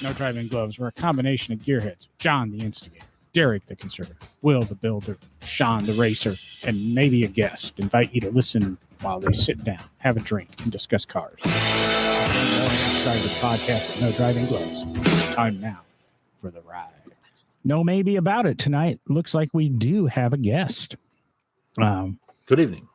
No Driving Gloves. We're a combination of gearheads. John, the instigator, Derek, the conservative, Will, the builder, Sean, the racer, and maybe a guest. Invite you to listen while they sit down, have a drink, and discuss cars. Subscribe to the podcast with No Driving Gloves. Time now for the ride. No maybe about it tonight. Looks like we do have a guest. Good evening.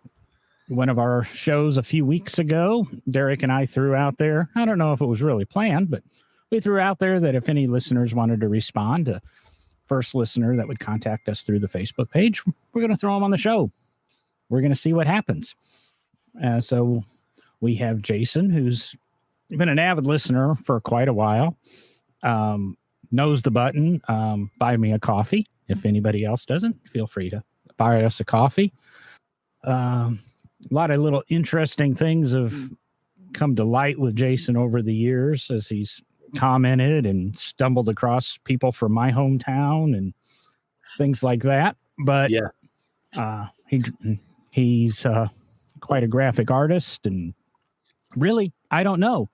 One of our shows a few weeks ago, Derek and I threw out there, I don't know if it was really planned, but we threw out there that if any listeners wanted to respond to first listener that would contact us through the Facebook page, we're going to throw them on the show. We're going to see what happens. So we have Jason, who's been an avid listener for quite a while, knows the button, buy me a coffee. If anybody else doesn't, feel free to buy us a coffee. A lot of little interesting things have come to light with Jason over the years as he's commented and stumbled across people from my hometown and things like that. But yeah, he's quite a graphic artist, and really, I don't know.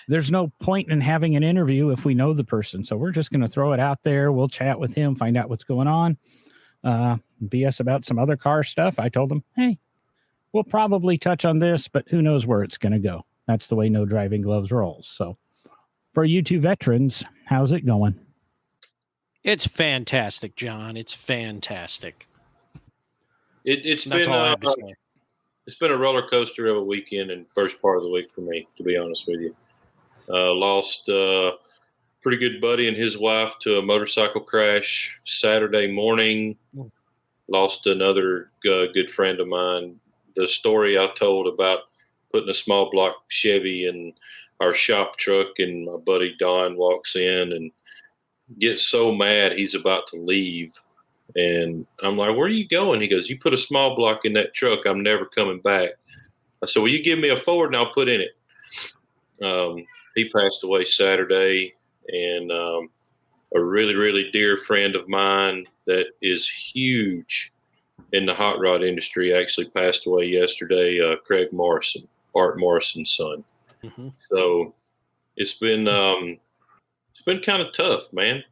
There's no point in having an interview if we know the person. So we're just going to throw it out there. We'll chat with him, find out what's going on, BS about some other car stuff. I told him, hey, we'll probably touch on this, but who knows where it's going to go. That's the way No Driving Gloves rolls. So for you two veterans, how's it going? It's fantastic, John. It's fantastic. It's been a roller coaster of a weekend and first part of the week for me, to be honest with you. Lost a pretty good buddy and his wife to a motorcycle crash Saturday morning. Lost another good friend of mine. The story I told about putting a small block Chevy in our shop truck, and my buddy Don walks in and gets so mad he's about to leave. And I'm like, where are you going? He goes, you put a small block in that truck, I'm never coming back. I said, well, you give me a Ford and I'll put in it. He passed away Saturday, and a really, really dear friend of mine that is huge in the hot rod industry actually passed away yesterday, Craig Morrison, Art Morrison's son. Mm-hmm. So it's been kind of tough, man.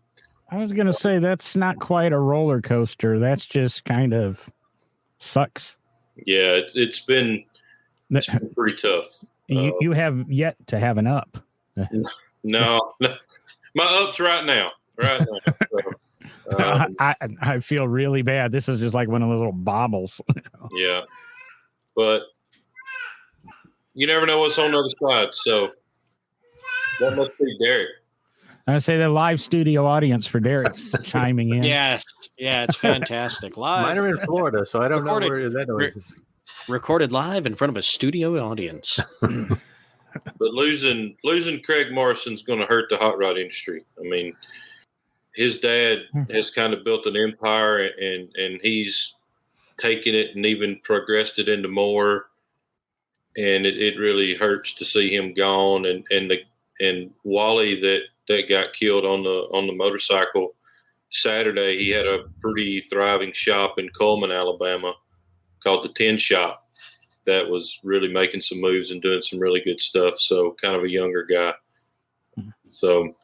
I was going to say that's not quite a roller coaster. That's just kind of sucks. Yeah, it's been pretty tough. You have yet to have an up. No, my up's right now. So, I feel really bad. This is just like one of those little bobbles. Yeah, but you never know what's on the other side. So that must be Derek. I say the live studio audience for Derek's chiming in. Yes, yeah, it's fantastic. Live. Mine are in Florida, so I don't know where that noise is. Recorded live in front of a studio audience. But losing Craig Morrison's going to hurt the hot rod industry. I mean, his dad has kind of built an empire, and he's taken it and even progressed it into more. And it really hurts to see him gone. And Wally that got killed on the motorcycle Saturday, he had a pretty thriving shop in Coleman, Alabama, called the 10 Shop. That was really making some moves and doing some really good stuff. So kind of a younger guy. So,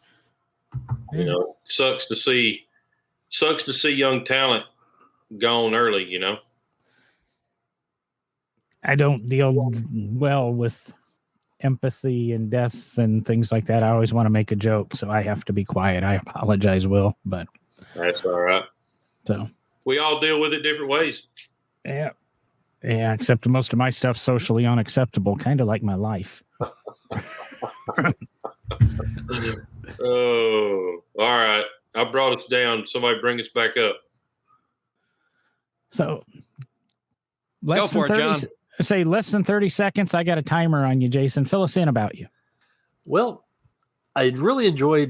you know, sucks to see young talent gone early, you know. I don't deal well with empathy and death and things like that. I always want to make a joke, so I have to be quiet. I apologize, Will, but that's all right. So we all deal with it different ways. Yeah. Yeah, except most of my stuff's socially unacceptable, kind of like my life. Oh, all right. I brought us down. Somebody bring us back up. So, go for it, John. Say less than 30 seconds. I got a timer on you, Jason. Fill us in about you. Well, I really enjoy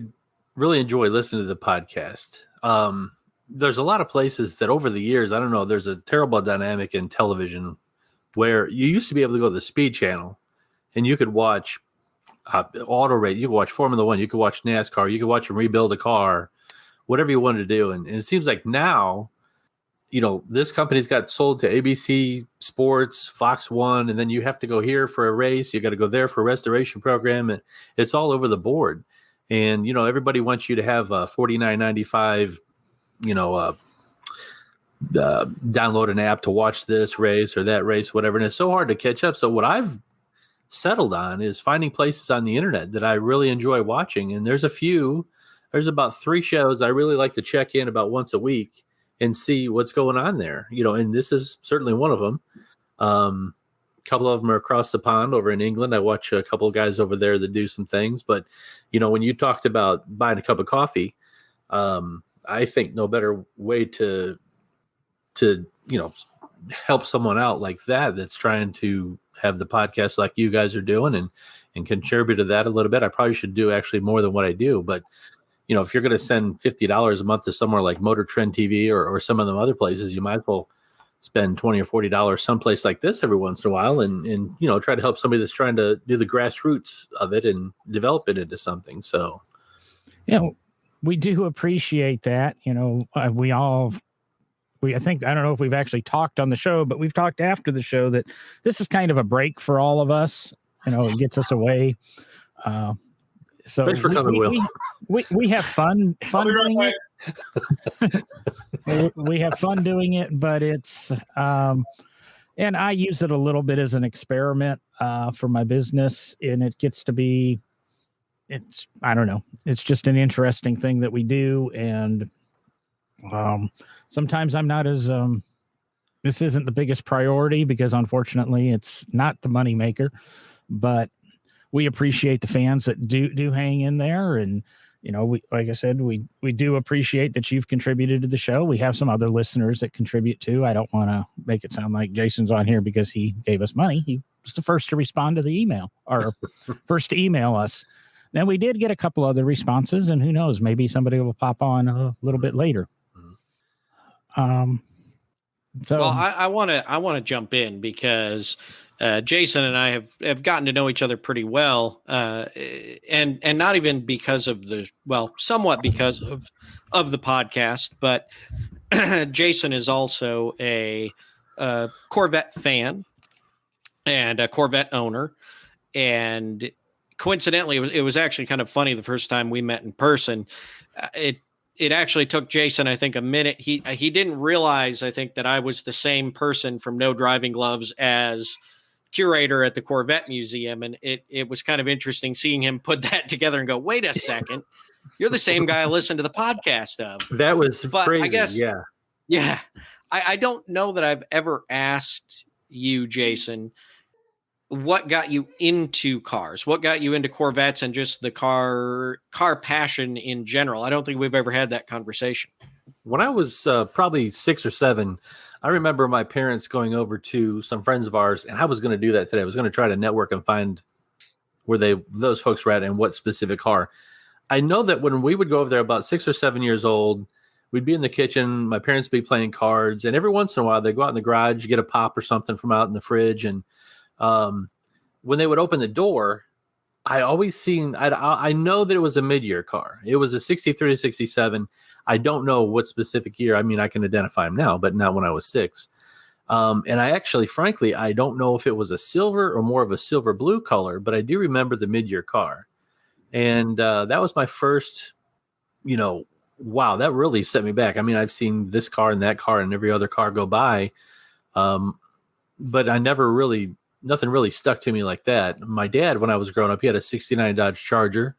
listening to the podcast. There's a lot of places that over the years, I don't know, there's a terrible dynamic in television where you used to be able to go to the Speed Channel and you could watch auto race, you could watch Formula One, you could watch NASCAR, you could watch them rebuild a car, whatever you wanted to do. And it seems like now, you know, this company's got sold to ABC Sports, Fox One, and then you have to go here for a race. You got to go there for a restoration program. And it's all over the board. And, everybody wants you to have a $49.95, download an app to watch this race or that race, whatever. And it's so hard to catch up. So what I've settled on is finding places on the internet that I really enjoy watching. And there's about 3 shows I really like to check in about once a week and see what's going on there, and this is certainly one of them. A couple of them are across the pond over in England. I watch a couple of guys over there that do some things, but when you talked about buying a cup of coffee, I think no better way to help someone out like that's trying to have the podcast like you guys are doing and contribute to that a little bit. I probably should do actually more than what I do, but if you're going to send $50 a month to somewhere like Motor Trend TV or some of them other places, you might as well spend $20 or $40 someplace like this every once in a while and try to help somebody that's trying to do the grassroots of it and develop it into something. So, we do appreciate that. I think, I don't know if we've actually talked on the show, but we've talked after the show that this is kind of a break for all of us. It gets us away. So thanks for coming, Will. We have fun doing it. We have fun doing it, but it's, and I use it a little bit as an experiment for my business, and it gets to be, I don't know, it's just an interesting thing that we do. And sometimes I'm not as, this isn't the biggest priority because unfortunately it's not the money maker, but we appreciate the fans that do hang in there. And, we, like I said, we do appreciate that you've contributed to the show. We have some other listeners that contribute too. I don't want to make it sound like Jason's on here because he gave us money. He was the first to respond to the email or first to email us. Then we did get a couple other responses, and who knows, maybe somebody will pop on a little bit later. So I want to jump in because Jason and I have gotten to know each other pretty well, and not even because of somewhat because of the podcast, but Jason is also a Corvette fan and a Corvette owner, and coincidentally, it was actually kind of funny the first time we met in person. It actually took Jason, I think, a minute. He didn't realize, I think, that I was the same person from No Driving Gloves as curator at the Corvette Museum. And it was kind of interesting seeing him put that together and go, wait a second, you're the same guy I listened to the podcast of. That was crazy. I guess, yeah. I don't know that I've ever asked you, Jason, what got you into cars? What got you into Corvettes and just the car passion in general? I don't think we've ever had that conversation. When I was probably 6 or 7, I remember my parents going over to some friends of ours, and I was going to do that today. I was going to try to network and find where those folks were at and what specific car. I know that when we would go over there about 6 or 7 years old, we'd be in the kitchen. My parents would be playing cards, and every once in a while they'd go out in the garage, get a pop or something from out in the fridge, and when they would open the door, I always I know that it was a mid-year car. It was a 63 to 67. I don't know what specific year. I mean, I can identify them now, but not when I was 6. And I actually, frankly, I don't know if it was a silver or more of a silver blue color, but I do remember the mid-year car. And that was my first, wow, that really set me back. I mean, I've seen this car and that car and every other car go by. But I never really, nothing really stuck to me like that. My dad, when I was growing up, he had a 69 Dodge Charger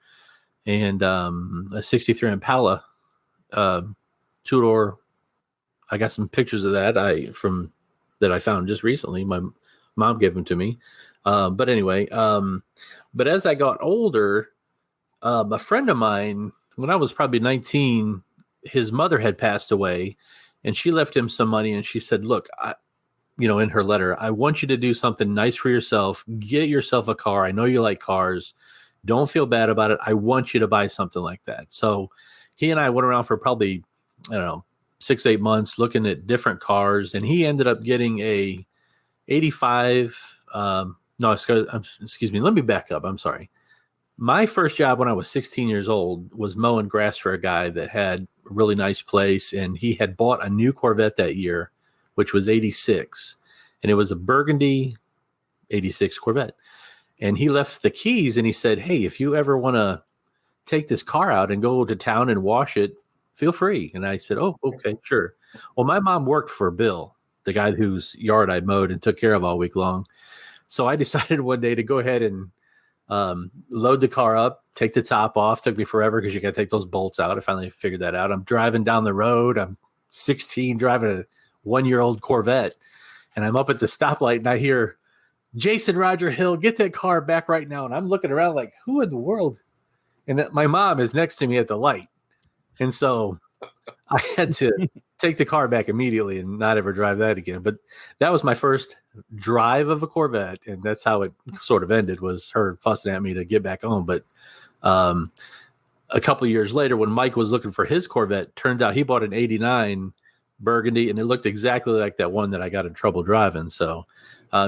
and a 63 Impala, two-door. I got some pictures of that that I found just recently. My mom gave them to me. But anyway, but as I got older, a friend of mine, when I was probably 19, his mother had passed away and she left him some money. And she said, look, in her letter, I want you to do something nice for yourself. Get yourself a car. I know you like cars. Don't feel bad about it. I want you to buy something like that. So he and I went around for probably, 6-8 months looking at different cars. And he ended up getting a 85. Excuse me. Let me back up. I'm sorry. My first job when I was 16 years old was mowing grass for a guy that had a really nice place. And he had bought a new Corvette that year, which was 86. And it was a burgundy 86 Corvette. And he left the keys and he said, hey, if you ever want to take this car out and go to town and wash it, feel free. And I said, oh, okay, sure. Well, my mom worked for Bill, the guy whose yard I mowed and took care of all week long. So I decided one day to go ahead and load the car up, take the top off. Took me forever because you got to take those bolts out. I finally figured that out. I'm driving down the road. I'm 16, driving a 1-year-old Corvette. And I'm up at the stoplight and I hear, Jason Roger Hill, get that car back right now. And I'm looking around like, who in the world? And my mom is next to me at the light. And so I had to take the car back immediately and not ever drive that again. But that was my first drive of a Corvette. And that's how it sort of ended, was her fussing at me to get back home. But a couple of years later, when Mike was looking for his Corvette, turned out he bought an 89 Burgundy, and it looked exactly like that one that I got in trouble driving. So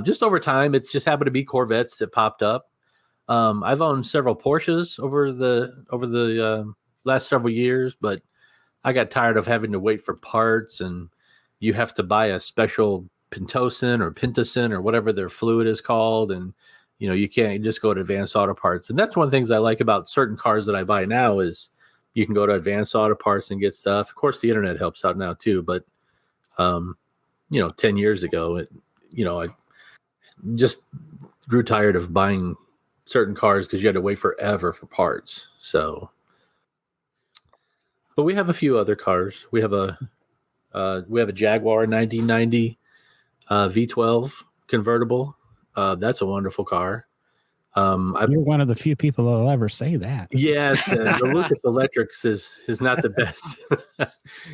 just over time, it's just happened to be Corvettes that popped up. I've owned several Porsches over the last several years, but I got tired of having to wait for parts, and you have to buy a special Pentocin or Pentocin or whatever their fluid is called. And, you can't just go to Advanced Auto Parts. And that's one of the things I like about certain cars that I buy now is you can go to Advanced Auto Parts and get stuff. Of course, the internet helps out now too, but 10 years ago, I just grew tired of buying certain cars because you had to wait forever for parts. So, but we have a few other cars. We have a Jaguar 1990 V12 convertible. That's a wonderful car. You're one of the few people that will ever say that. Yes, the Lucas Electrics is not the best.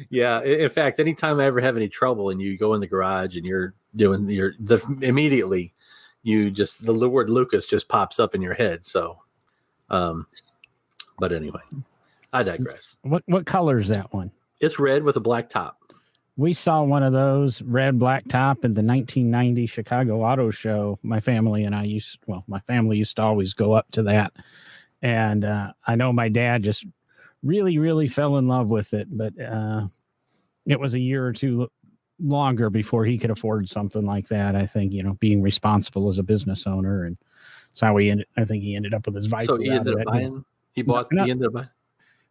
Yeah, in fact, anytime I ever have any trouble and you go in the garage and you're doing immediately, the word Lucas just pops up in your head. So, but anyway, I digress. What color is that one? It's red with a black top. We saw one of those red black top at the 1990 Chicago Auto Show. My family used to always go up to that. And I know my dad just really, really fell in love with it, but it was a year or two longer before he could afford something like that. I think, being responsible as a business owner. And that's how he ended up with his Viper. So he ended up buying? He ended up buying?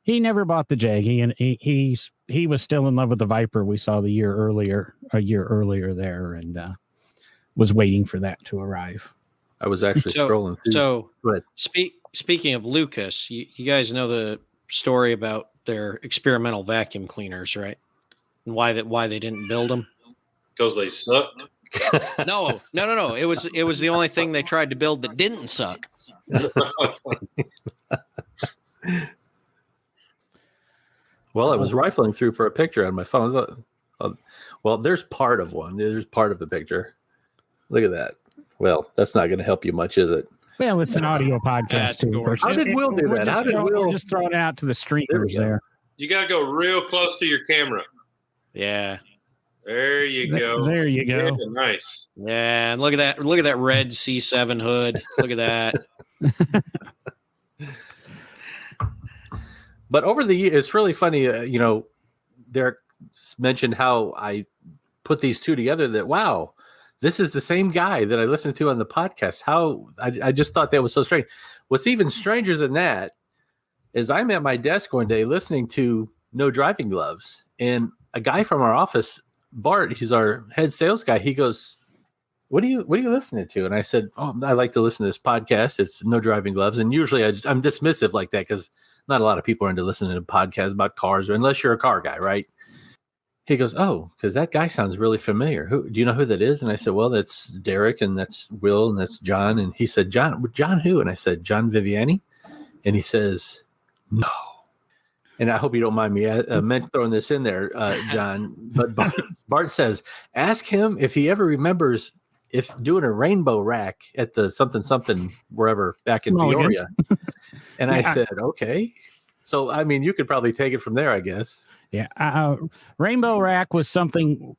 He never bought the Jag. He was still in love with the Viper we saw a year earlier there, and was waiting for that to arrive. I was actually scrolling through. So speaking of Lucas, you guys know the story about their experimental vacuum cleaners, right? And why they didn't build them? Because they sucked. No. It was the only thing they tried to build that didn't suck. Well, I was rifling through for a picture on my phone. Well, there's part of one. There's part of the picture. Look at that. Well, that's not going to help you much, is it? Well, it's an audio podcast too. How did Will do that? We're just throwing it out to the streamers there. You got to go real close to your camera. Yeah. There you go. There you go. Yeah, nice. Yeah, and look at that. Look at that red C7 hood. Look at that. But over the years, it's really funny. Derek mentioned how I put these two together. That wow, this is the same guy that I listened to on the podcast. How I just thought that was so strange. What's even stranger than that is I'm at my desk one day listening to No Driving Gloves, and a guy from our office, Bart, he's our head sales guy. He goes, What are you listening to? And I said, oh, I like to listen to this podcast. It's No Driving Gloves. And usually I'm dismissive like that because not a lot of people are into listening to podcasts about cars, or unless you're a car guy, right? He goes, oh, because that guy sounds really familiar. Do you know who that is? And I said, well, that's Derek, and that's Will, and that's John. And he said, John who? And I said, John Viviani. And he says, no. And I hope you don't mind me throwing this in there, John. But Bart says, ask him if he ever remembers if doing a rainbow rack at the something wherever back in Peoria. And I said, okay. So, I mean, you could probably take it from there, I guess. Yeah. Rainbow rack was something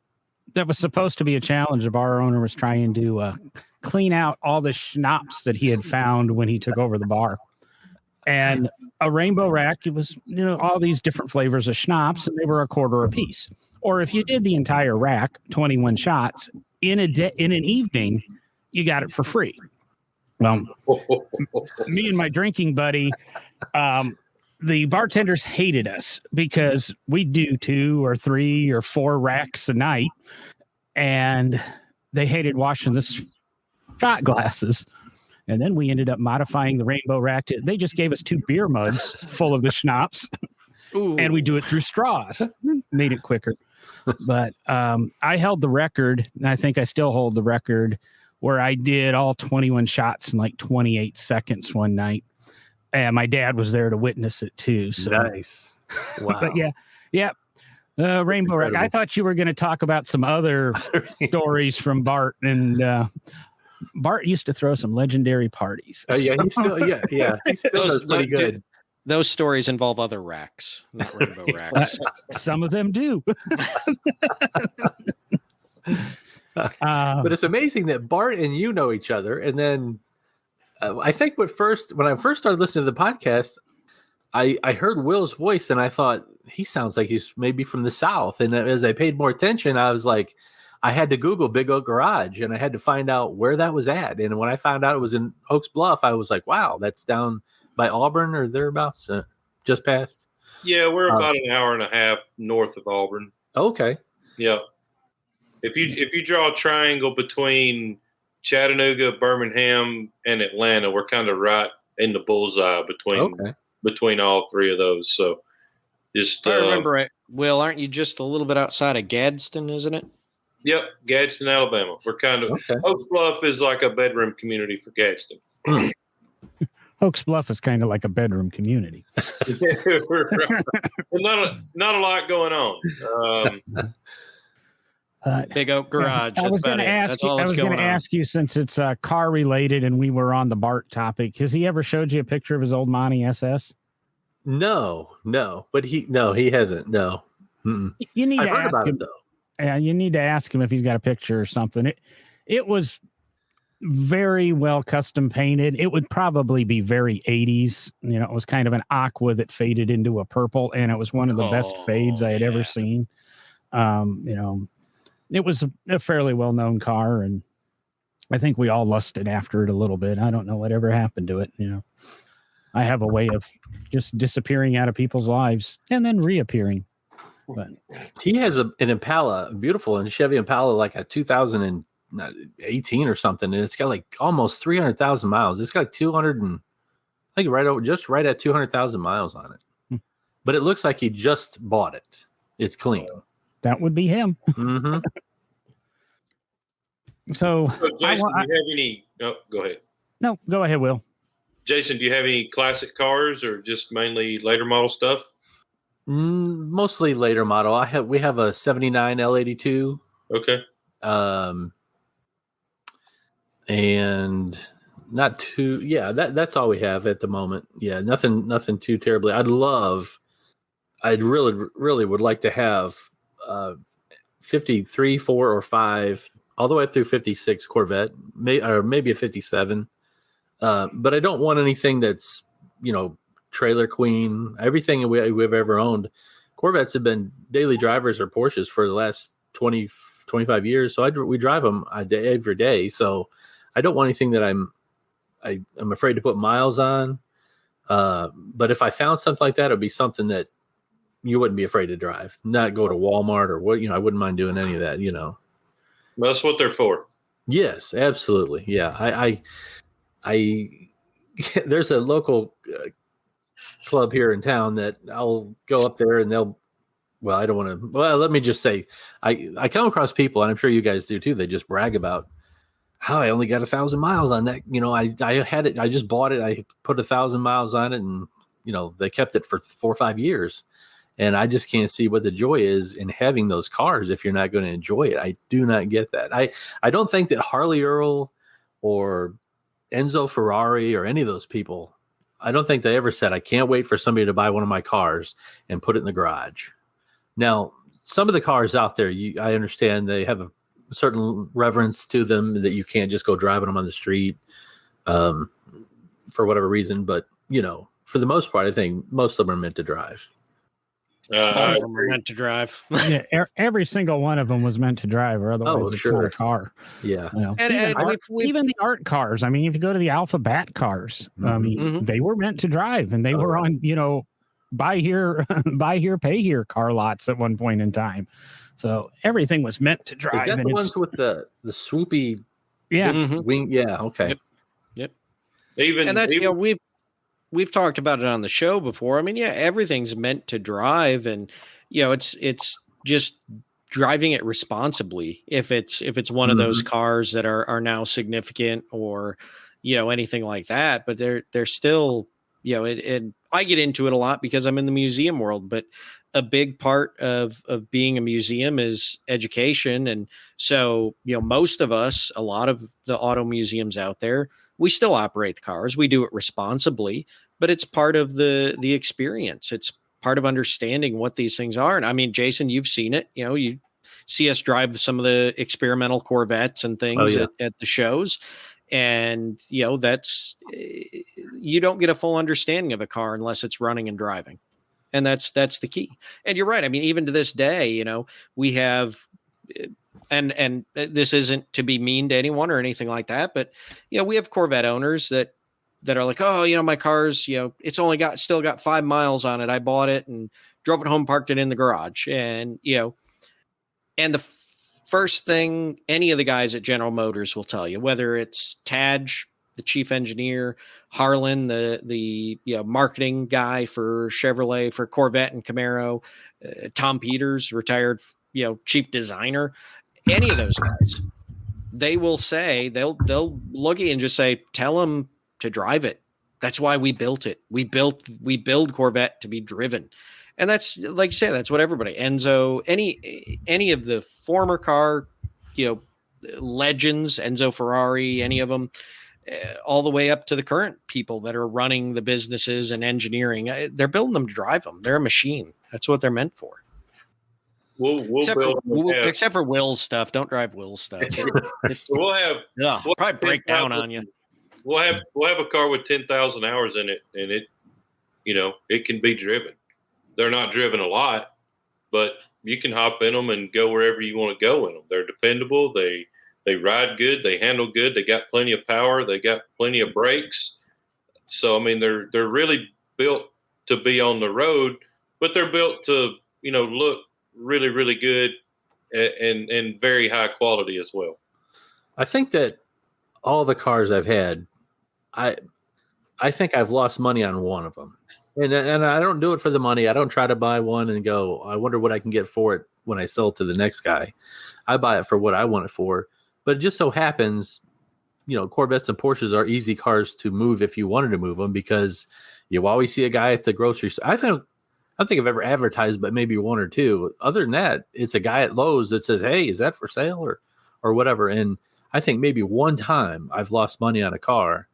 that was supposed to be a challenge. The bar owner was trying to clean out all the schnapps that he had found when he took over the bar. And a rainbow rack, it was, all these different flavors of schnapps, and they were $0.25 a piece. Or if you did the entire rack, 21 shots, in an evening, you got it for free. Well, me and my drinking buddy, the bartenders hated us because we do 2 or 3 or 4 racks a night, and they hated washing the shot glasses. And then we ended up modifying the rainbow rack. They just gave us 2 beer mugs full of the schnapps, and we do it through straws. Made it quicker. But I held the record, and I think I still hold the record, where I did all 21 shots in like 28 seconds one night. And my dad was there to witness it too. So. Nice. Wow. But yeah. Rainbow rack. I thought you were going to talk about some other stories from Bart, and Bart used to throw some legendary parties. Oh yeah, he still does pretty good. Those stories involve other racks, not rainbow racks. Some of them do. But it's amazing that Bart and you know each other, and then I think when I first started listening to the podcast, I heard Will's voice and I thought he sounds like he's maybe from the South. And as I paid more attention, I was like, I had to Google Big Oak Garage and I had to find out where that was at. And when I found out it was in Oaks Bluff, I was like, wow, that's down by Auburn or thereabouts, just past. Yeah, we're about an hour and a half north of Auburn. Okay. Yeah. If you draw a triangle between Chattanooga, Birmingham, and Atlanta, we're kind of right in the bullseye between all 3 of those. So just I remember it. Will, aren't you just a little bit outside of Gadsden, isn't it? Yep, Gadsden, Alabama. We're kind of Oaks Bluff is like a bedroom community for Gadsden. Oaks Bluff is kind of like a bedroom community. Not a lot going on. Big Oak Garage. I was going to ask you, since it's car related and we were on the Bart topic, has he ever showed you a picture of his old Monty SS? No, but he hasn't. No. Mm-mm. You need I've to heard ask about him. it though. Yeah, you need to ask him if he's got a picture or something. It was very well custom painted. It would probably be very 80s. You know, it was kind of an aqua that faded into a purple, and it was one of the best fades I had ever seen. It was a fairly well-known car, and I think we all lusted after it a little bit. I don't know whatever happened to it. You know, I have a way of just disappearing out of people's lives and then reappearing. But he has an Impala, beautiful, and Chevy Impala, like a 2018 or something, and it's got like almost 300,000 miles. It's got like 200 and I think right at 200,000 miles on it. But it looks like he just bought it. It's clean. That would be him. Mm-hmm. So Jason, do you have any? No, go ahead. No, go ahead, Will. Jason, do you have any classic cars or just mainly later model stuff? Mostly later model. We have a 79 L82. Okay. And not too. Yeah, that's all we have at the moment. Yeah, nothing too terribly. I'd really would like to have 53, 4, or 5, all the way up through 56 Corvette, or maybe a 57. But I don't want anything that's, trailer queen. Everything we've ever owned, Corvettes have been daily drivers or Porsches for the last 20, 25 years. So we drive them every day. So I don't want anything that I'm afraid to put miles on. But if I found something like that, it'd be something that you wouldn't be afraid to drive, not go to Walmart or what, I wouldn't mind doing any of that, Well, that's what they're for. Yes, absolutely. Yeah. I there's a local club here in town that I'll go up there and let me just say, I come across people, and I'm sure you guys do too. They just brag about how I only got 1,000 miles on that. I had it. I just bought it. I put 1,000 miles on it, and they kept it for 4 or 5 years. And I just can't see what the joy is in having those cars if you're not going to enjoy it. I do not get that. I don't think that Harley Earl or Enzo Ferrari or any of those people, I don't think they ever said, I can't wait for somebody to buy one of my cars and put it in the garage. Now, some of the cars out there, I understand they have a certain reverence to them that you can't just go driving them on the street for whatever reason. But, for the most part, I think most of them are meant to drive. All of them are meant to drive. Yeah, every single one of them was meant to drive, or otherwise it's not a car. Yeah, even the art cars. I mean, if you go to the Alpha Bat cars, they were meant to drive, and they were on buy here, buy here, pay here car lots at one point in time. So everything was meant to drive. Is that the ones with the swoopy wing? Yeah. Okay. Yep. And that's, we've talked about it on the show before. I mean, yeah, everything's meant to drive, and it's just driving it responsibly. If it's one of those cars that are now significant, or anything like that, but they're still, and I get into it a lot because I'm in the museum world, but a big part of being a museum is education. And so, most of us, a lot of the auto museums out there, we still operate the cars. We do it responsibly, but it's part of the experience. It's part of understanding what these things are. And I mean, Jason, you've seen it, you see us drive some of the experimental Corvettes and things at the shows. And, that's, you don't get a full understanding of a car unless it's running and driving. And that's the key. And you're right. I mean, even to this day, we have, and this isn't to be mean to anyone or anything like that, but, we have Corvette owners that are like, oh, my car's, it's still got 5 miles on it. I bought it and drove it home, parked it in the garage. And, and the first thing any of the guys at General Motors will tell you, whether it's Taj, the chief engineer, Harlan, the marketing guy for Chevrolet, for Corvette and Camaro, Tom Peters, retired chief designer, any of those guys, they will say, they'll look at you and just say, tell them to drive it. That's why we built it. We build Corvette to be driven. And that's, like you say, that's what everybody, Enzo, any of the former car, legends, Enzo Ferrari, any of them, all the way up to the current people that are running the businesses and engineering, they're building them to drive them. They're a machine. That's what they're meant for. Except for Will's stuff. Don't drive Will's stuff. We'll probably break down on you. We'll have a car with 10,000 hours in it, and it can be driven. They're not driven a lot, but you can hop in them and go wherever you want to go in them. They're dependable. They ride good. They handle good. They got plenty of power. They got plenty of brakes. So, I mean, they're really built to be on the road, but they're built to, look really, really good and very high quality as well. I think that all the cars I've had, I think I've lost money on one of them. And I don't do it for the money. I don't try to buy one and go, I wonder what I can get for it when I sell it to the next guy. I buy it for what I want it for. But it just so happens, Corvettes and Porsches are easy cars to move if you wanted to move them, because you always see a guy at the grocery store. I think I've ever advertised, but maybe one or two. Other than that, it's a guy at Lowe's that says, hey, is that for sale or whatever? And I think maybe one time I've lost money on a car.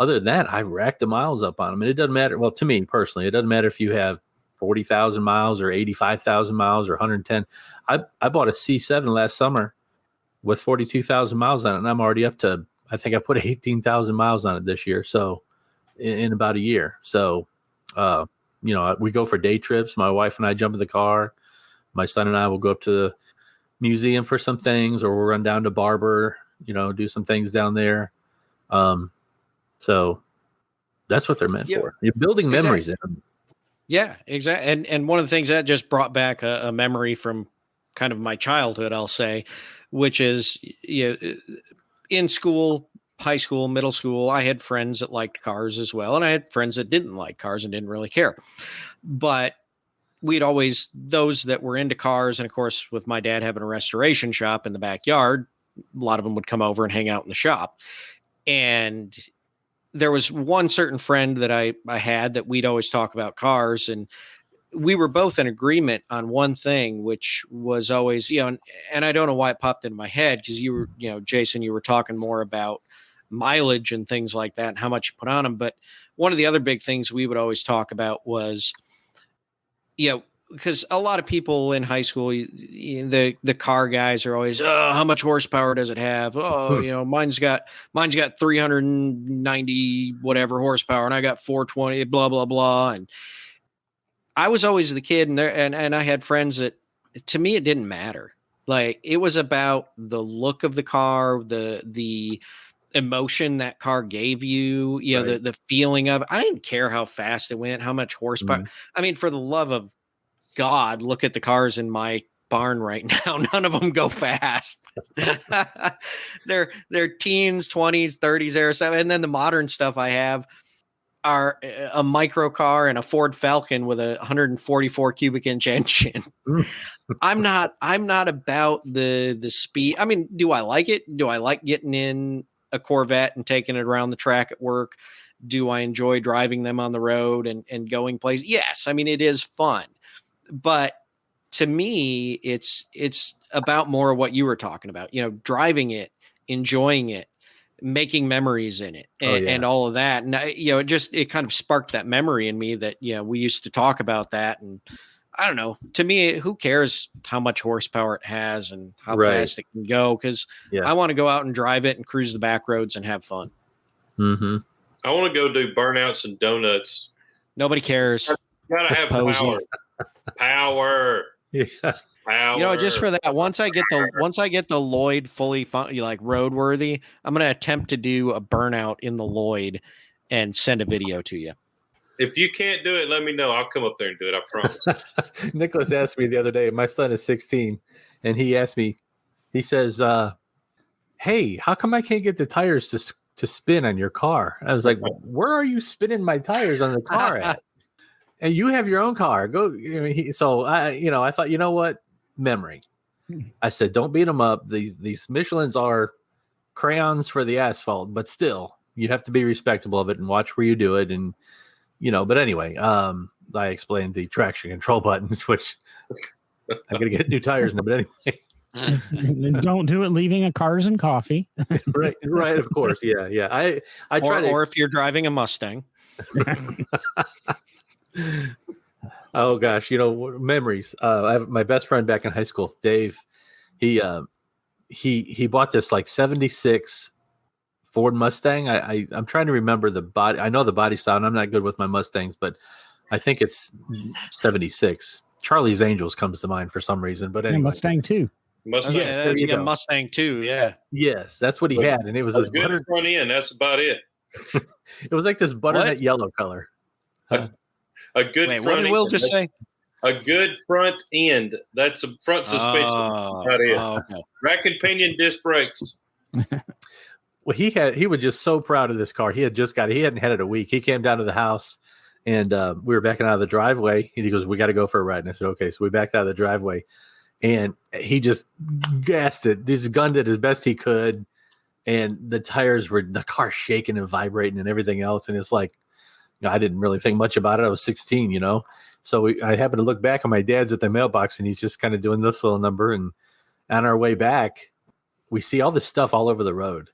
Other than that, I racked the miles up on them. And it doesn't matter. Well, to me personally, it doesn't matter if you have 40,000 miles or 85,000 miles or 110. I bought a C7 last summer with 42,000 miles on it, and I'm already up to, I think I put 18,000 miles on it this year. So in about a year. So, we go for day trips. My wife and I jump in the car. My son and I will go up to the museum for some things, or we'll run down to Barber, do some things down there. So that's what they're meant for. You're building memories in them. Yeah, exactly. And one of the things that just brought back a memory from kind of my childhood, I'll say, which is, in school, high school, middle school, I had friends that liked cars as well. And I had friends that didn't like cars and didn't really care. But we'd always, those that were into cars, and of course, with my dad having a restoration shop in the backyard, a lot of them would come over and hang out in the shop. And there was one certain friend that I had that we'd always talk about cars, and we were both in agreement on one thing, which was always, and I don't know why it popped into my head, because you were, Jason, you were talking more about mileage and things like that and how much you put on them. But one of the other big things we would always talk about was, because a lot of people in high school, the car guys are always, oh, how much horsepower does it have? Oh, mine's got 390 whatever horsepower, and I got 420, blah, blah, blah. And I was always the kid, and I had friends that, to me, it didn't matter. Like, it was about the look of the car, the emotion that car gave you, you know, the feeling of it. I didn't care how fast it went, how much horsepower. I mean, for the love of God, look at the cars in my barn right now. None of them go fast. they're teens, 20s, 30s era stuff. And then the modern stuff I have are a micro car and a Ford Falcon with a 144 cubic inch engine. I'm not about the speed. I mean, do I like it? Do I like getting in a Corvette and taking it around the track at work? Do I enjoy driving them on the road and going places? Yes. I mean, it is fun, but to me, it's about more of what you were talking about, you know, driving it, enjoying it, making memories in it, and all of that. And you know, it kind of sparked that memory in me that, you know, we used to talk about that. And I don't know, to me, who cares how much horsepower it has and how fast it can go? Cause I want to go out and drive it and cruise the back roads and have fun. Mm-hmm. I want to go do burnouts and donuts. Nobody cares. Gotta have power. Yeah. Power. You know, just for that, once I get the Lloyd fully like roadworthy, I'm going to attempt to do a burnout in the Lloyd and send a video to you. If you can't do it, let me know. I'll come up there and do it. I promise. Nicholas asked me the other day, my son is 16, and he asked me, he says, hey, how come I can't get the tires to spin on your car? I was like, where are you spinning my tires on the car at? And you have your own car. Go. So I thought, you know what? Memory. I said, don't beat them up. These Michelins are crayons for the asphalt, but still, you have to be respectable of it and watch where you do it. And but anyway, I explained the traction control buttons, which I'm gonna get new tires now. But anyway, don't do it leaving a Cars and Coffee. right. Of course, yeah. I try or if you're driving a Mustang. Oh gosh, memories. I have my best friend back in high school, Dave. He bought this like 76 Ford Mustang. I'm trying to remember the body. I know the body style, and I'm not good with my Mustangs, but I think it's 76. Charlie's Angels comes to mind for some reason, but anyway. Mustang 2. Mustang 2, yeah. Yes, that's what he had, and it was this good front end. That's about it. It was like this butternut yellow color. A good front what did Will just say? A good front end. That's a front suspension. About it. Okay. Rack and pinion disc brakes. Well, he was just so proud of this car. He hadn't had it a week. He came down to the house, and we were backing out of the driveway. And he goes, "We got to go for a ride." And I said, "Okay." So we backed out of the driveway, and he just gassed it. Just gunned it as best he could, and the car shaking and vibrating and everything else. And it's like, I didn't really think much about it. I was 16, So I happened to look back, and my dad's at the mailbox, and he's just kind of doing this little number. And on our way back, we see all this stuff all over the road.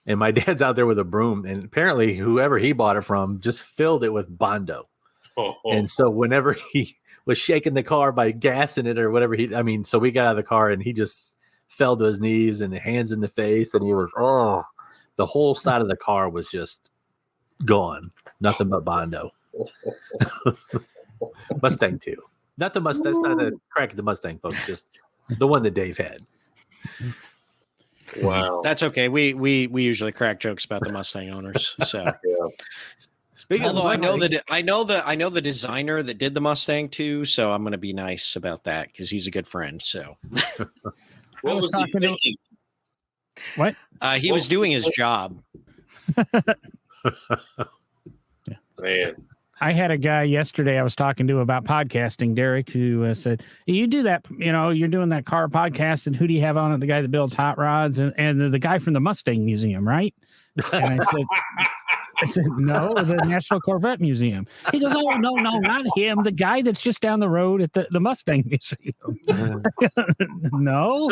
And my dad's out there with a broom, and apparently whoever he bought it from just filled it with Bondo. And so whenever he was shaking the car by gassing it or whatever, so we got out of the car, and he just fell to his knees and hands in the face, and he was, the whole side of the car was just gone. Nothing but Bondo. Mustang 2. Not the Mustang. That's not a crack at the Mustang, folks. Just the one that Dave had. Wow. That's okay. We usually crack jokes about the Mustang owners. So Speaking although of Mustang, I know the designer that did the Mustang too, so I'm going to be nice about that because he's a good friend. So what was he thinking? What? He was doing his job. Man, I had a guy yesterday I was talking to about podcasting, Derek, who said, you do that, you're doing that car podcast, and who do you have on it? The guy that builds hot rods and the guy from the Mustang Museum, right? And I said, no, the National Corvette Museum. He goes, oh, no, not him. The guy that's just down the road at the Mustang Museum. No.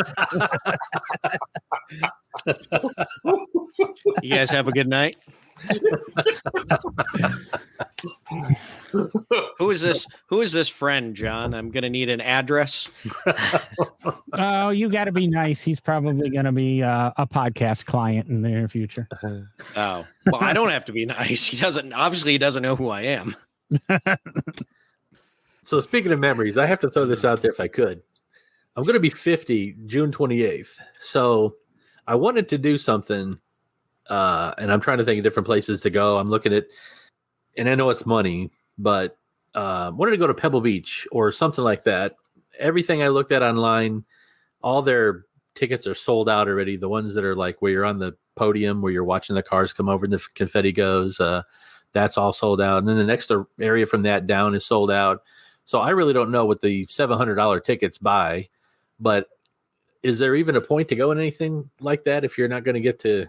You guys have a good night. Who is this friend, John? I'm gonna need an address. Oh, you got to be nice. He's probably gonna be a podcast client in the near future. Oh, well, I don't have to be nice. He doesn't know who I am. So speaking of memories, I have to throw this out there if I could. I'm gonna be 50 June 28th, so I wanted to do something and I'm trying to think of different places to go. I'm looking at, and I know it's money, but wanted to go to Pebble Beach or something like that. Everything I looked at online, all their tickets are sold out already. The ones that are like where you're on the podium, where you're watching the cars come over and the confetti goes, that's all sold out. And then the next area from that down is sold out. So I really don't know what the $700 tickets buy, but is there even a point to go in anything like that if you're not going to get to?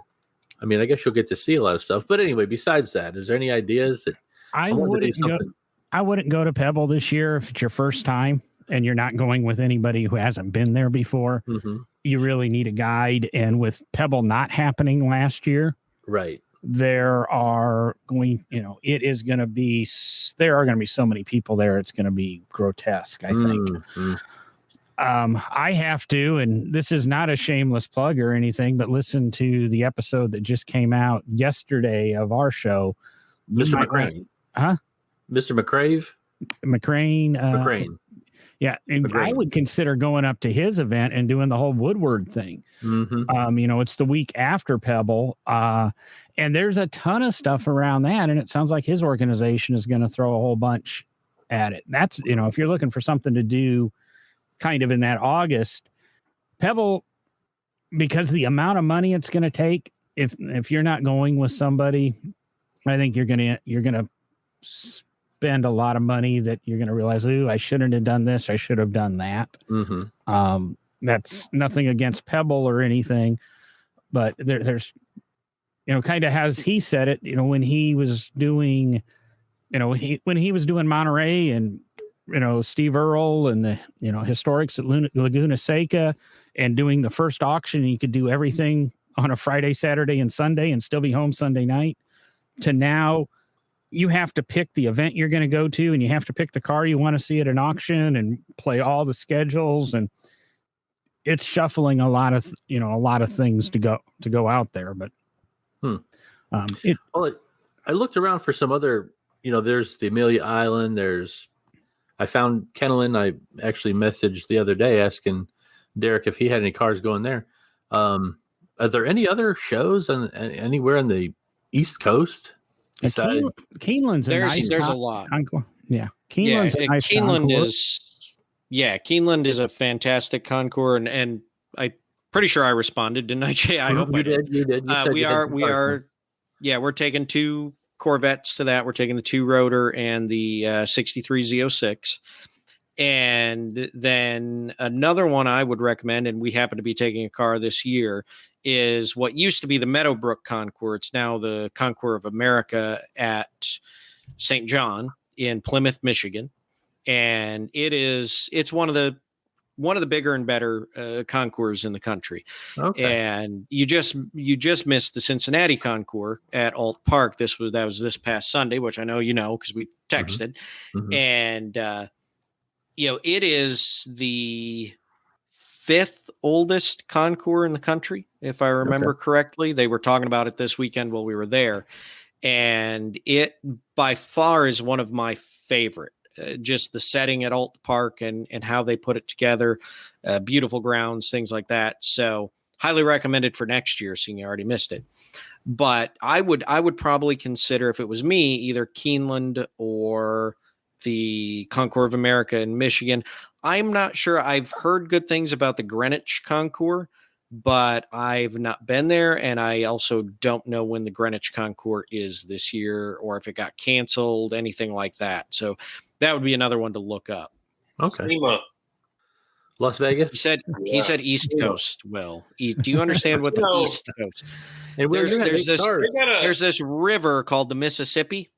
I mean, I guess you'll get to see a lot of stuff. But anyway, besides that, is there any ideas that I wouldn't go to Pebble this year if it's your first time and you're not going with anybody who hasn't been there before. Mm-hmm. You really need a guide. And with Pebble not happening last year, right, there are going to be so many people there. It's going to be grotesque, I think. Mm-hmm. I have to, and this is not a shameless plug or anything, but listen to the episode that just came out yesterday of our show. Mr. McCrane. Mr. McCrave? McCrane. Yeah. And McCrane. I would consider going up to his event and doing the whole Woodward thing. Mm-hmm. It's the week after Pebble. And there's a ton of stuff around that. And it sounds like his organization is going to throw a whole bunch at it. That's, if you're looking for something to do kind of in that August, Pebble, because the amount of money it's going to take, if you're not going with somebody, I think you're going to spend a lot of money that you're going to realize, I shouldn't have done this. I should have done that. Mm-hmm. That's nothing against Pebble or anything, but there's, kind of as he said it, when he was doing, when he was doing Monterey and, Steve Earle and the, Historics at Laguna Seca and doing the first auction, you could do everything on a Friday, Saturday, and Sunday and still be home Sunday night, to now you have to pick the event you're going to go to and you have to pick the car you want to see at an auction and play all the schedules. And it's shuffling a lot of things to go out there. But I looked around for some other, there's the Amelia Island. I found Kennelin. I actually messaged the other day asking Derek if he had any cars going there. Are there any other shows anywhere on the East Coast? Keeneland's there's a lot. Encore. Yeah, Keeneland's a nice Keeneland is a fantastic concours, and I'm pretty sure I responded, didn't I, Jay? I hope you did. You did. We're taking 2 Corvettes to that. We're taking the 2-rotor and the 63 Z06. And then another one I would recommend, and we happen to be taking a car this year, is what used to be the Meadowbrook Concours. It's now the Concours of America at St. John in Plymouth, Michigan. And it's one of the bigger and better concours in the country. Okay. And you just missed the Cincinnati Concours at Alt Park. That was this past Sunday, which I know because we texted. Mm-hmm. And it is the 5th oldest concours in the country, if I remember correctly. They were talking about it this weekend while we were there, and it by far is one of my favorite. Just the setting at Alt Park and how they put it together, beautiful grounds, things like that. So highly recommended for next year, seeing you already missed it. But I would probably consider, if it was me, either Keeneland or the Concours of America in Michigan. I'm not sure. I've heard good things about the Greenwich Concours, but I've not been there. And I also don't know when the Greenwich Concours is this year, or if it got canceled, anything like that. So that would be another one to look up. Okay. Las Vegas? He said East Coast. Well, do you understand what the East Coast? And there's this river called the Mississippi,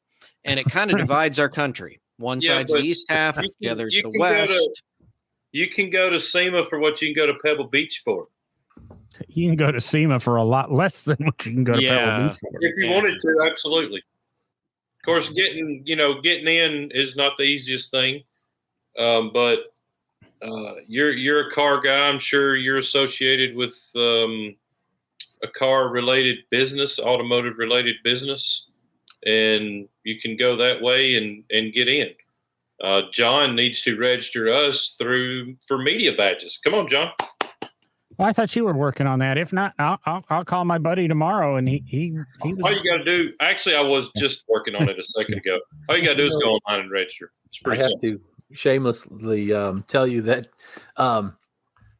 and it kind of divides our country. One side's the east half, the other's the west. You can go to SEMA for what you can go to Pebble Beach for. You can go to SEMA for a lot less than what you can go to Pebble Beach for. If you wanted to, absolutely. Of course, getting in is not the easiest thing, but you're a car guy. I'm sure you're associated with a car-related business, automotive-related business, and you can go that way and get in. John needs to register us for media badges. Come on, John. Well, I thought you were working on that. If not, I'll call my buddy tomorrow, and he was. All you got to do. Actually, I was just working on it a second ago. All you got to do is go online and register. It's pretty simple. I have to shamelessly tell you that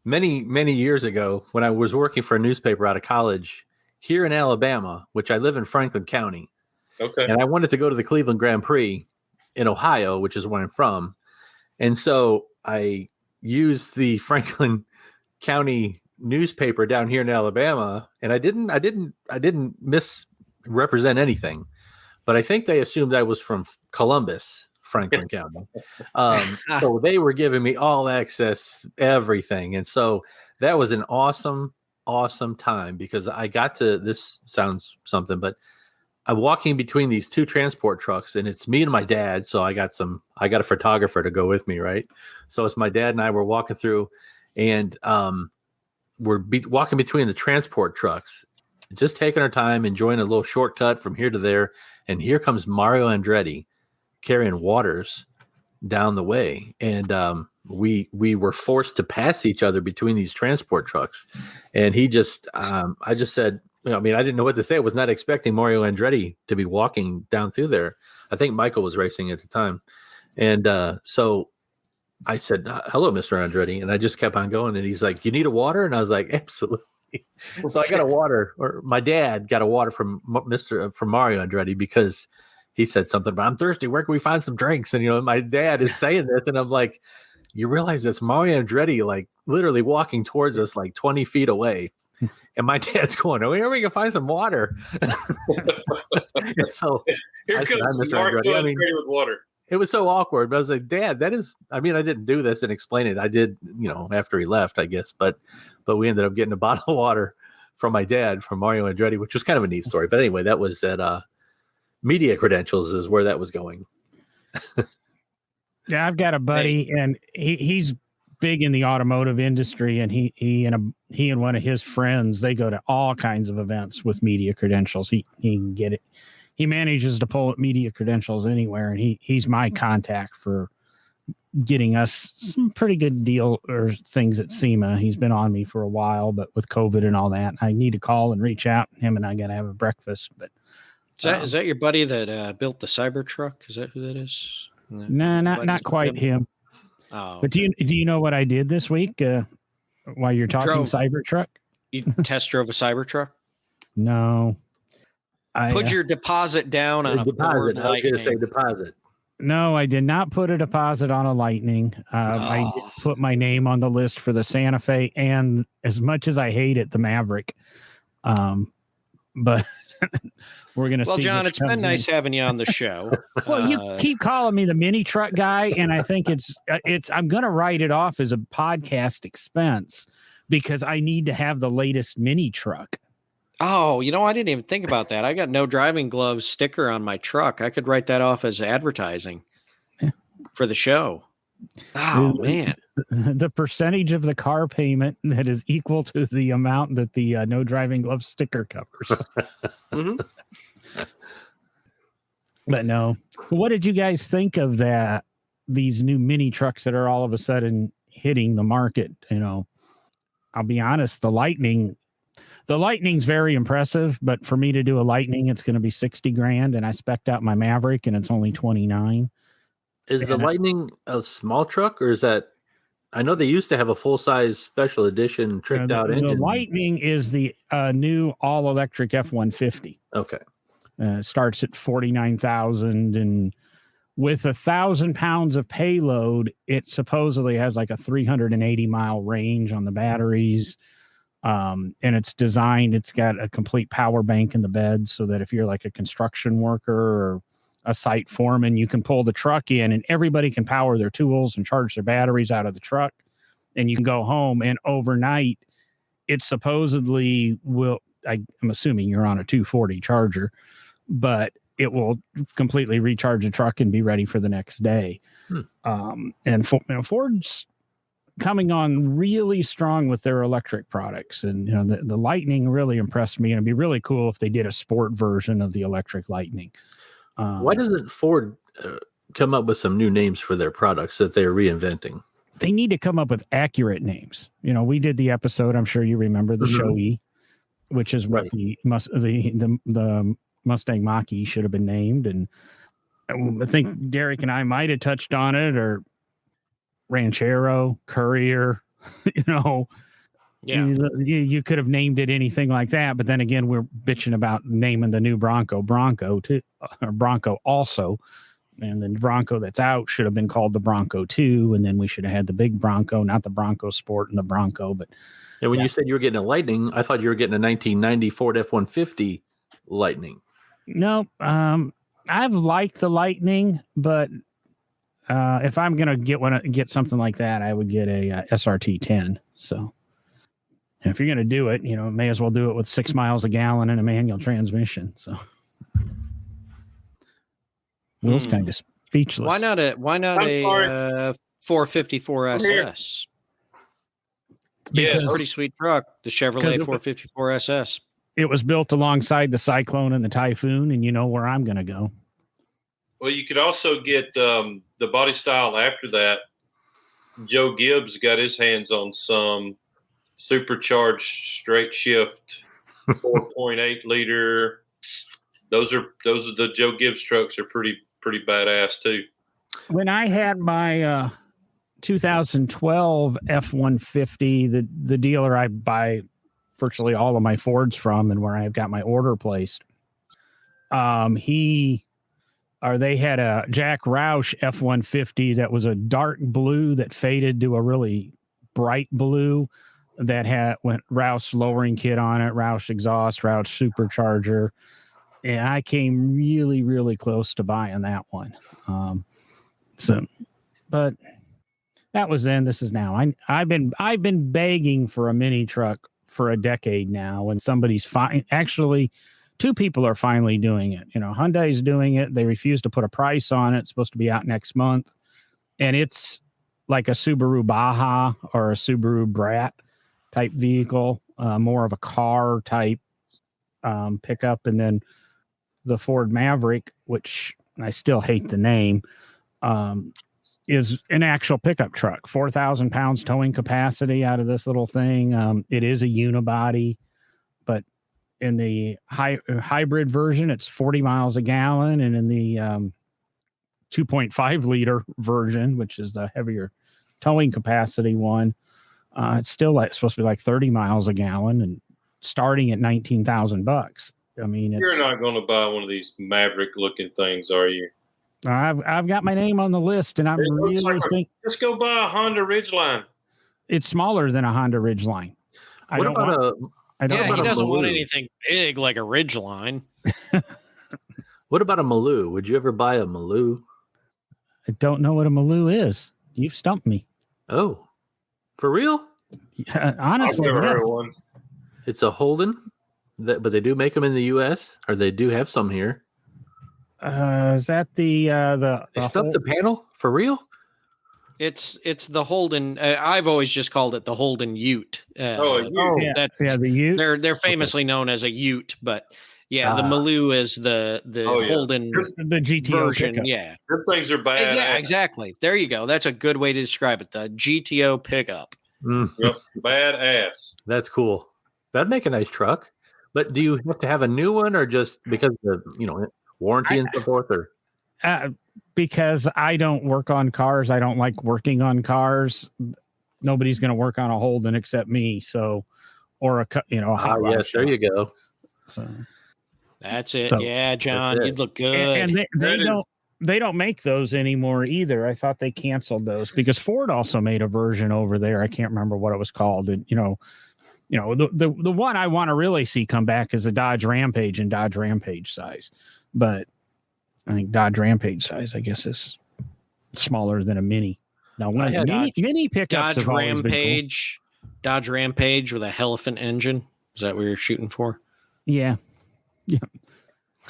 many years ago, when I was working for a newspaper out of college here in Alabama, which I live in Franklin County, okay, and I wanted to go to the Cleveland Grand Prix in Ohio, which is where I'm from, and so I used the Franklin County newspaper down here in Alabama, and I didn't misrepresent anything, but I think they assumed I was from Columbus, Franklin County. So they were giving me all access, everything. And so that was an awesome time, because I got to, this sounds something, but I'm walking between these two transport trucks, and it's me and my dad. So I got a photographer to go with me. Right. So it's my dad and I were walking through, and we're walking between the transport trucks, just taking our time, enjoying a little shortcut from here to there. And here comes Mario Andretti carrying waters down the way. And we were forced to pass each other between these transport trucks. And he just, I just said, I didn't know what to say. I was not expecting Mario Andretti to be walking down through there. I think Michael was racing at the time. And so I said, hello, Mr. Andretti. And I just kept on going. And he's like, you need a water? And I was like, absolutely. So I got a water, or my dad got a water from Mario Andretti, because he said something about, I'm thirsty. Where can we find some drinks? And, my dad is saying this, and I'm like, you realize it's Mario Andretti, like literally walking towards us like 20 feet away. And my dad's going, oh, here we can find some water. So here comes Mario Andretti with water. It was so awkward, but I was like, Dad, that is, I didn't do this and explain it. I did, after he left, I guess, but we ended up getting a bottle of water from my dad, from Mario Andretti, which was kind of a neat story. But anyway, that was at Media Credentials is where that was going. Yeah, I've got a buddy, and he's big in the automotive industry, and he and one of his friends, they go to all kinds of events with Media Credentials. He can get it. He manages to pull Media Credentials anywhere, and he's my contact for getting us some pretty good deal or things at SEMA. He's been on me for a while, but with COVID and all that, I need to call and reach out. Him and I got to have a breakfast. But is that your buddy that built the Cybertruck? Is that who that is? No, not quite him. Oh, but do you know what I did this week? While you're talking Cybertruck, you test drove a Cybertruck? No. Put your deposit down on a deposit. I was going to say deposit. No, I did not put a deposit on a Lightning. I did put my name on the list for the Santa Fe, and as much as I hate it, the Maverick. But we're going to see. Well, John, it's been nice having you on the show. Well, you keep calling me the mini truck guy, and I think it's I'm going to write it off as a podcast expense, because I need to have the latest mini truck. Oh, I didn't even think about that. I got no driving gloves sticker on my truck. I could write that off as advertising for the show. Oh, man. The percentage of the car payment that is equal to the amount that the no driving glove sticker covers. Mm-hmm. But no. What did you guys think of that? These new mini trucks that are all of a sudden hitting the market? I'll be honest, the Lightning's very impressive, but for me to do a Lightning, it's going to be $60,000, and I spec'd out my Maverick, and it's only $29,000. Is the Lightning a small truck, or is that? I know they used to have a full-size special edition tricked out engine. The Lightning is the new all-electric F-150. Okay, starts at $49,000, and with 1,000 pounds of payload, it supposedly has like a 380-mile range on the batteries. And it's got a complete power bank in the bed, so that if you're like a construction worker or a site foreman, you can pull the truck in and everybody can power their tools and charge their batteries out of the truck, and you can go home. And overnight, it supposedly will, I'm assuming you're on a 240 charger, but it will completely recharge the truck and be ready for the next day. And Ford's coming on really strong with their electric products, and the Lightning really impressed me, and it'd be really cool if they did a sport version of the electric Lightning. Why doesn't Ford come up with some new names for their products that they're reinventing? they need to come up with accurate names. We did the episode, I'm sure you remember, the Shoei, which is what the Mustang Mach-E should have been named. And I think Derek and I might have touched on it, or Ranchero, Courier, Yeah. You could have named it anything like that. But then again, we're bitching about naming the new Bronco too, or Bronco also. And the Bronco that's out should have been called the Bronco 2. And then we should have had the big Bronco, not the Bronco Sport and the Bronco. But and when you said you were getting a Lightning, I thought you were getting a 1990 Ford F-150 Lightning. No, I've liked the Lightning, but if I'm gonna get something like that, I would get a SRT 10. So if you're gonna do it, may as well do it with 6 miles a gallon and a manual transmission. So Will's kind of speechless. Why not a 454 SS? Yes, Pretty sweet truck, the Chevrolet 454 SS. It was built alongside the Cyclone and the Typhoon, and you know where I'm going to go. Well, you could also get the body style after that. Joe Gibbs got his hands on some supercharged straight shift 4.8 liter. Those are the Joe Gibbs trucks are pretty badass too. When I had my 2012 F-150, the dealer I buy virtually all of my Fords from, and where I've got my order placed, they had a Jack Roush F-150 that was a dark blue that faded to a really bright blue that went Roush lowering kit on it, Roush exhaust, Roush supercharger. And I came really, really close to buying that one. But that was then. This is now. I've been begging for a mini truck for a decade now, and somebody's actually 2 people are finally doing it. Hyundai's doing it. They refuse to put a price on it. It's supposed to be out next month, and it's like a Subaru Baja or a Subaru Brat type vehicle, more of a car type pickup, and then the Ford Maverick, which I still hate the name, is an actual pickup truck, 4,000 pounds towing capacity out of this little thing. It is a unibody, but in the hybrid version, it's 40 miles a gallon. And in the 2.5 liter version, which is the heavier towing capacity one, it's still supposed to be like 30 miles a gallon and starting at $19,000. I mean, you're not going to buy one of these Maverick looking things, are you? I've got my name on the list, and I'm really think let's go buy a Honda Ridgeline. It's smaller than a Honda Ridgeline. He doesn't want anything big like a Ridgeline. What about a Maloo? Would you ever buy a Maloo? I don't know what a Maloo is. You've stumped me. Oh, for real? Yeah, honestly, I've never heard of one. It's a Holden, but they do make them in the U.S., or they do have some here. Is that the they stumped the panel for real? It's the Holden. I've always just called it the Holden Ute. The Ute. They're famously known as a Ute, but the Maloo is the Holden, the GTO version. pickup. Yeah, them things are bad. Yeah, exactly. There you go. That's a good way to describe it. The GTO pickup. Yep, badass. That's cool. That'd make a nice truck. But do you have to have a new one, or just because of warranty and so forth? Or because I don't work on cars, I don't like working on cars. Nobody's going to work on a Holden except me. So, or a yes, there you go. So that's it. Yeah, John, you'd look good. And they don't make those anymore either. I thought they canceled those because Ford also made a version over there. I can't remember what it was called. And, the one I want to really see come back is the Dodge Rampage and Dodge Rampage size. But I think Dodge Rampage size, I guess, is smaller than a Mini. Now, mini pickups Dodge Rampage, cool. Dodge Rampage with a Elephant engine. Is that what you're shooting for? Yeah.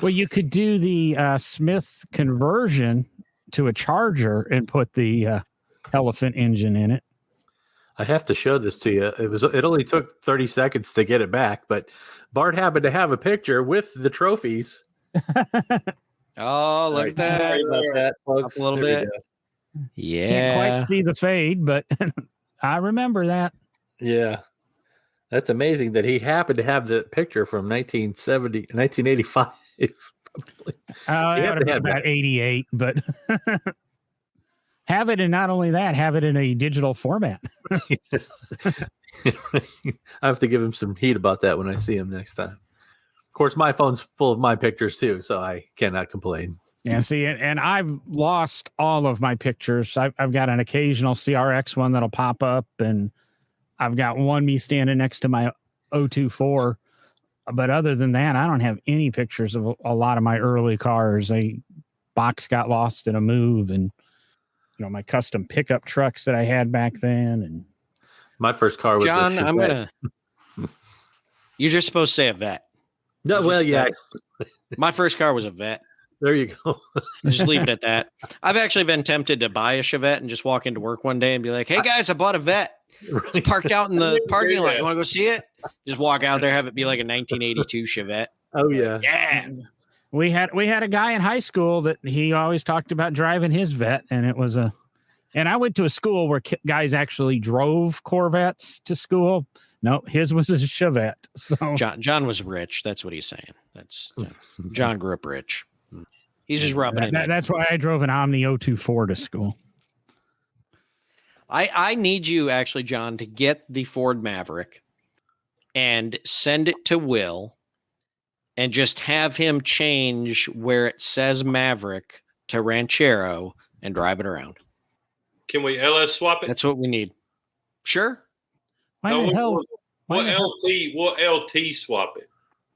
Well, you could do the Smith conversion to a Charger and put the Elephant engine in it. I have to show this to you. It only took 30 seconds to get it back, but Bart happened to have a picture with the trophies. Oh, look at that. Sorry about that, folks. Up a little bit. Yeah. Can't quite see the fade, but I remember that. Yeah. That's amazing that he happened to have the picture from 1985. Probably. That would have been about 88, but have it, and not only that, have it in a digital format. I have to give him some heat about that when I see him next time. Of course, my phone's full of my pictures too, so I cannot complain. Yeah, see, and I've lost all of my pictures. I've got an occasional CRX one that'll pop up, and I've got one me standing next to my 024. But other than that, I don't have any pictures of a lot of my early cars. A box got lost in a move, and my custom pickup trucks that I had back then. And my first car was John. You're just supposed to say a Vet. No, well, yeah. My first car was a Vet. There you go. Just leave it at that. I've actually been tempted to buy a Chevette and just walk into work one day and be like, "Hey guys, I bought a Vet. It's parked out in the parking lot. You want to go see it?" Just walk out there, have it be like a 1982 Chevette. Oh yeah, yeah. We had a guy in high school that he always talked about driving his Vet, and it was and I went to a school where guys actually drove Corvettes to school. No, his was a Chevette. So John was rich. That's what he's saying. John grew up rich. He's just rubbing it. That's why I drove an Omni 024 to school. I need you actually, John, to get the Ford Maverick and send it to Will and just have him change where it says Maverick to Ranchero and drive it around. Can we LS swap it? That's what we need. Sure. Why the hell? What LT swap it?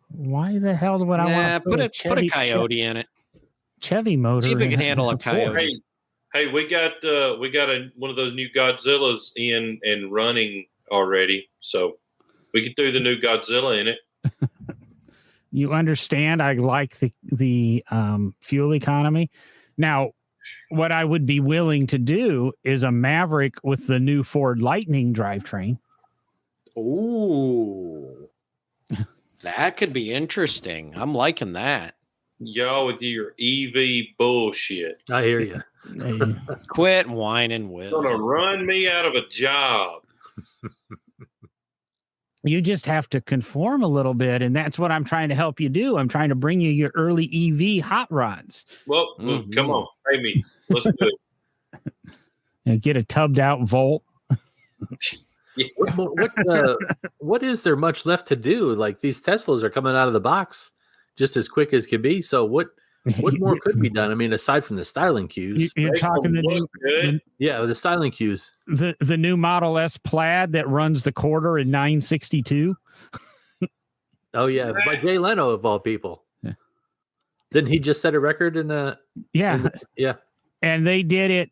Why the hell would I want to put a Coyote in it? Chevy motor. See if it can handle a Coyote. Hey, we got one of those new Godzillas in and running already, so we could do the new Godzilla in it. You understand? I like the fuel economy. Now, what I would be willing to do is a Maverick with the new Ford Lightning drivetrain. Ooh, that could be interesting. I'm liking that. Y'all with your EV bullshit. I hear you. Quit whining, Will. Gonna run me out of a job. You just have to conform a little bit, and that's what I'm trying to help you do. I'm trying to bring you your early EV hot rods. Well, come on, pay me. Let's do it. Get a tubbed out Volt. Yeah. What is there much left to do? Like, these Teslas are coming out of the box just as quick as can be. So what more could be done? I mean, aside from the styling cues, you're talking the styling cues. The new Model S Plaid that runs the quarter in 962. Oh yeah, by Jay Leno of all people. Yeah. Didn't he just set a record in a? Yeah, yeah. And they did it,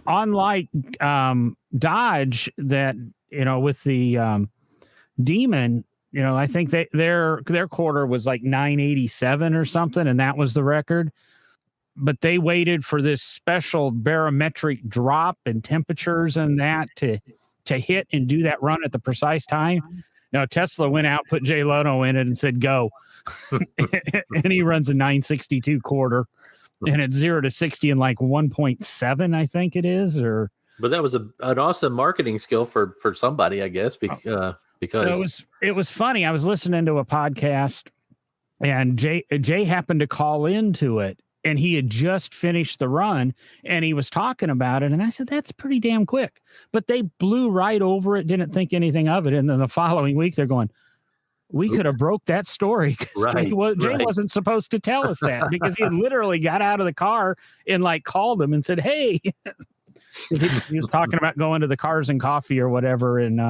unlike Dodge, that with the Demon. I think their quarter was like 987 or something, and that was the record. But they waited for this special barometric drop in temperatures and that to hit and do that run at the precise time. Now, Tesla went out, put Jay Leno in it, and said, go. And he runs a 962 quarter, and it's 0 to 60 in like 1.7, I think it is. But that was an awesome marketing skill for somebody, I guess, because it was funny. I was listening to a podcast, and Jay happened to call into it, and he had just finished the run, and he was talking about it, and I said, that's pretty damn quick. But they blew right over it, didn't think anything of it, and then the following week they're going, we could have broke that story. Right, Jay wasn't supposed to tell us that, because he had literally got out of the car and called him and said, hey. He was talking about going to the Cars and Coffee or whatever, and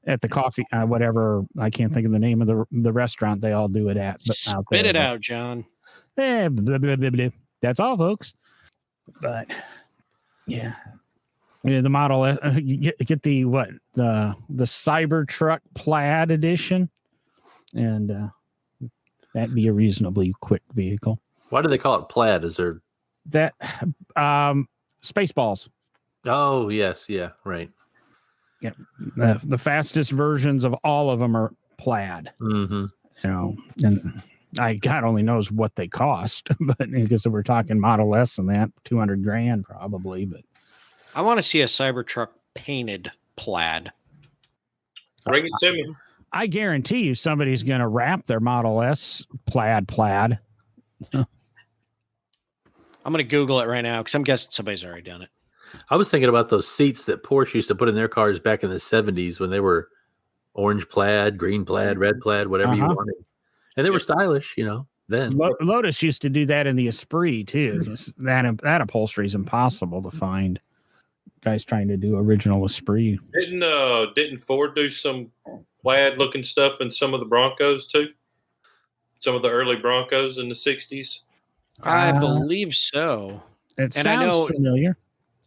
at the coffee, whatever, I can't think of the name of the restaurant they all do it at. Spit it out, John. Blah, blah, blah, blah. That's all, folks. But yeah, the model, you get the Cybertruck Plaid edition, and that'd be a reasonably quick vehicle. Why do they call it Plaid? Is there that Spaceballs? Oh yes, yeah, right. Yeah, the fastest versions of all of them are Plaid. Mm-hmm. And God only knows what they cost, but because we're talking Model S and that, $200,000 probably. But I want to see a Cybertruck painted plaid. Bring it to me. I guarantee you somebody's going to wrap their Model S plaid. I'm going to Google it right now because I'm guessing somebody's already done it. I was thinking about those seats that Porsche used to put in their cars back in the 70s when they were orange plaid, green plaid, red plaid, whatever you wanted. And they were stylish, then. Lotus used to do that in the Esprit, too. Just that upholstery is impossible to find. Guys trying to do original Esprit. Didn't Ford do some plaid-looking stuff in some of the Broncos, too? Some of the early Broncos in the 60s? I believe so. It sounds familiar.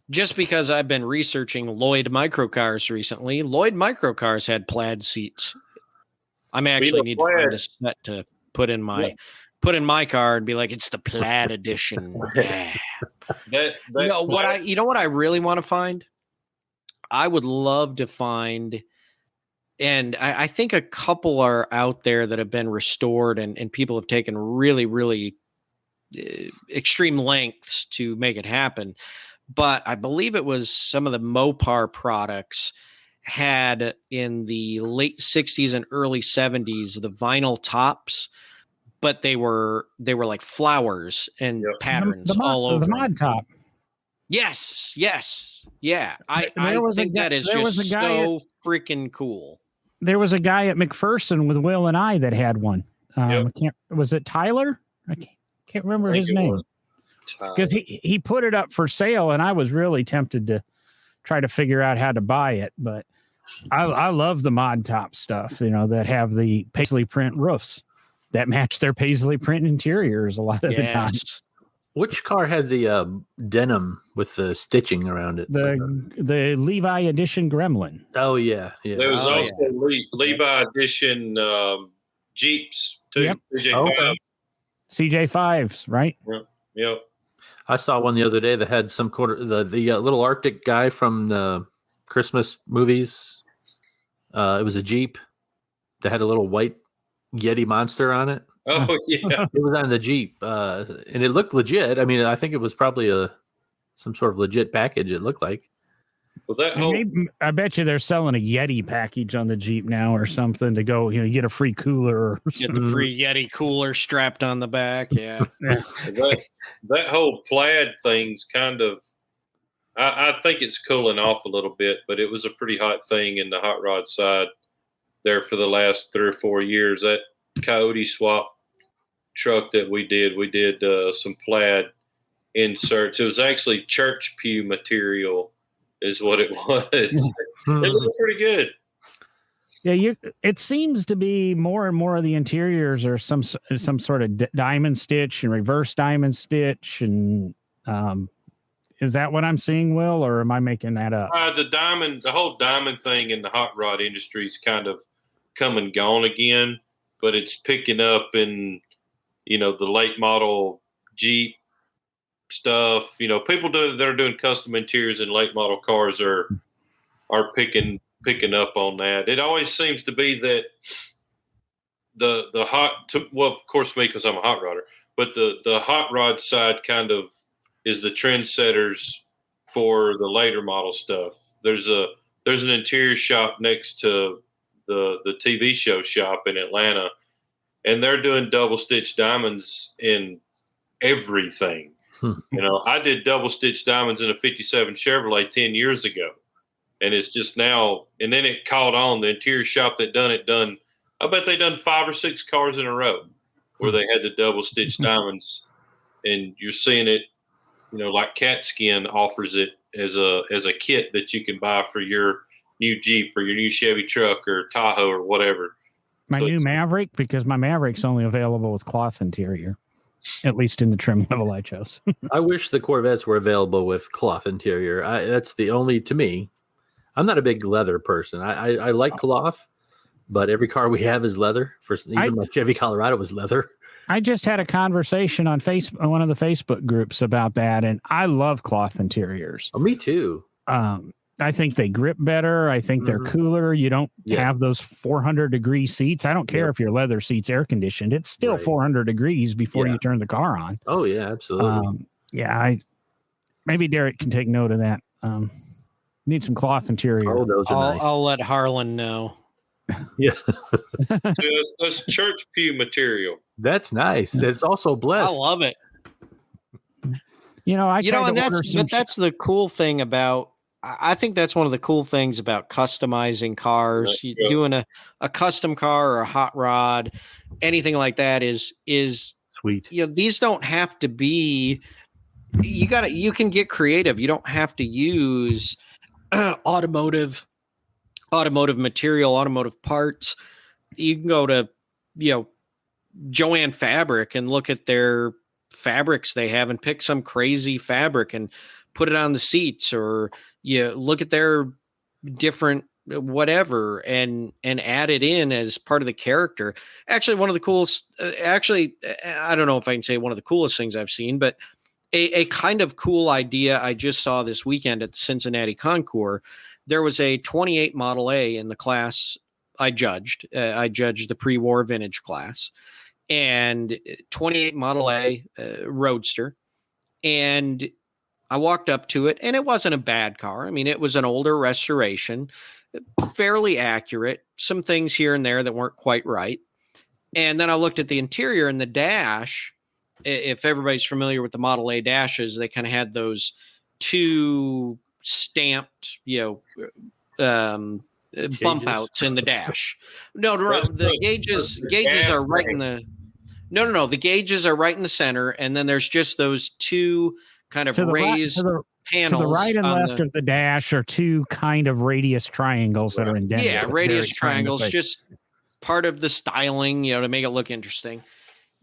Just because I've been researching Lloyd microcars recently, Lloyd microcars had plaid seats. I may actually need to find a set to put in my car and be like, it's the plaid edition. Yeah. You know what I really want to find? I would love to find, and I think a couple are out there that have been restored and people have taken really, really extreme lengths to make it happen. But I believe it was some of the Mopar products had in the late 60s and early 70s the vinyl tops, but they were like flowers and patterns all over the mod top. Yes, yeah. I think that is just so freaking cool. There was a guy at McPherson with Will and I that had one. Was it Tyler? I can't remember his name. Because he put it up for sale, and I was really tempted to try to figure out how to buy it. But I love the mod top stuff, that have the paisley print roofs that match their paisley print interiors a lot of the time. Which car had the denim with the stitching around it? The Levi Edition Gremlin. Oh, yeah. There was also Levi Edition Jeeps, too. Yep. CJ5s, right? Yep. I saw one the other day that had some the little Arctic guy from the Christmas movies. It was a Jeep that had a little white Yeti monster on it. Oh, yeah. It was on the Jeep, and it looked legit. I mean, I think it was probably some sort of legit package, it looked like. Well, I bet you they're selling a Yeti package on the Jeep now or something to go, you get a free cooler. Get the free Yeti cooler strapped on the back, yeah. that whole plaid thing's kind of, I think it's cooling off a little bit, but it was a pretty hot thing in the hot rod side there for the last 3 or 4 years. That Coyote swap truck that we did some plaid inserts. It was actually church pew material is what it was. It looked pretty good. Yeah, it seems to be more and more of the interiors are some sort of diamond stitch and reverse diamond stitch. And is that what I'm seeing, Will, or am I making that up? The whole diamond thing in the hot rod industry is kind of come and gone again, but it's picking up in, the late model Jeep stuff. People that are doing custom interiors in late model cars are picking up on that. It always seems to be that of course me, because I'm a hot rodder, but the hot rod side kind of is the trendsetters for the later model stuff. There's an interior shop next to the TV show shop in Atlanta, and they're doing double stitch diamonds in everything. I did double stitch diamonds in a 57 Chevrolet 10 years ago. And it's just now, and then it caught on. The interior shop that done, I bet they done 5 or 6 cars in a row where they had the double stitch diamonds. And you're seeing it, like Cat Skin offers it as a kit that you can buy for your new Jeep or your new Chevy truck or Tahoe or whatever. My new Maverick, because my Maverick's only available with cloth interior. At least in the trim level I chose. I wish the Corvettes were available with cloth interior. That's the only, to me, I'm not a big leather person. I like cloth, but every car we have is leather. Even my Chevy Colorado was leather. I just had a conversation on one of the Facebook groups about that, and I love cloth interiors. Oh, me too. I I think they grip better. I think they're cooler. You don't have those 400-degree seats. I don't care if your leather seat's air conditioned. It's still 400 degrees before you turn the car on. Oh yeah, absolutely. Maybe Derek can take note of that. Need some cloth interior. Oh, those are nice. I'll let Harlan know. Yeah. That's church pew material. That's nice. It's also blessed. I love it. And that's the cool thing about. I think that's one of the cool things about customizing cars. Doing a custom car or a hot rod, anything like that is sweet. These don't have to be. You can get creative. You don't have to use automotive material, automotive parts. You can go to Joann Fabric and look at their fabrics they have and pick some crazy fabric and put it on the seats, or look at their different whatever and add it in as part of the character. Actually, one of the coolest, I don't know if I can say one of the coolest things I've seen, but a kind of cool idea I just saw this weekend at the Cincinnati Concours. There was a 28 Model A in the class I judged. I judged the pre-war vintage class, and 28 Model A Roadster. And I walked up to it, and it wasn't a bad car. I mean, it was an older restoration, fairly accurate, some things here and there that weren't quite right. And then I looked at the interior and the dash. If everybody's familiar with the Model A dashes, they kind of had those two stamped, bump outs in the dash. No, the gauges are right in the. No. The gauges are right in the center, and then there's just those two kind of raised panels. To the right and left of the dash are two kind of radius triangles that are indented. Yeah, radius triangles, just part of the styling, to make it look interesting.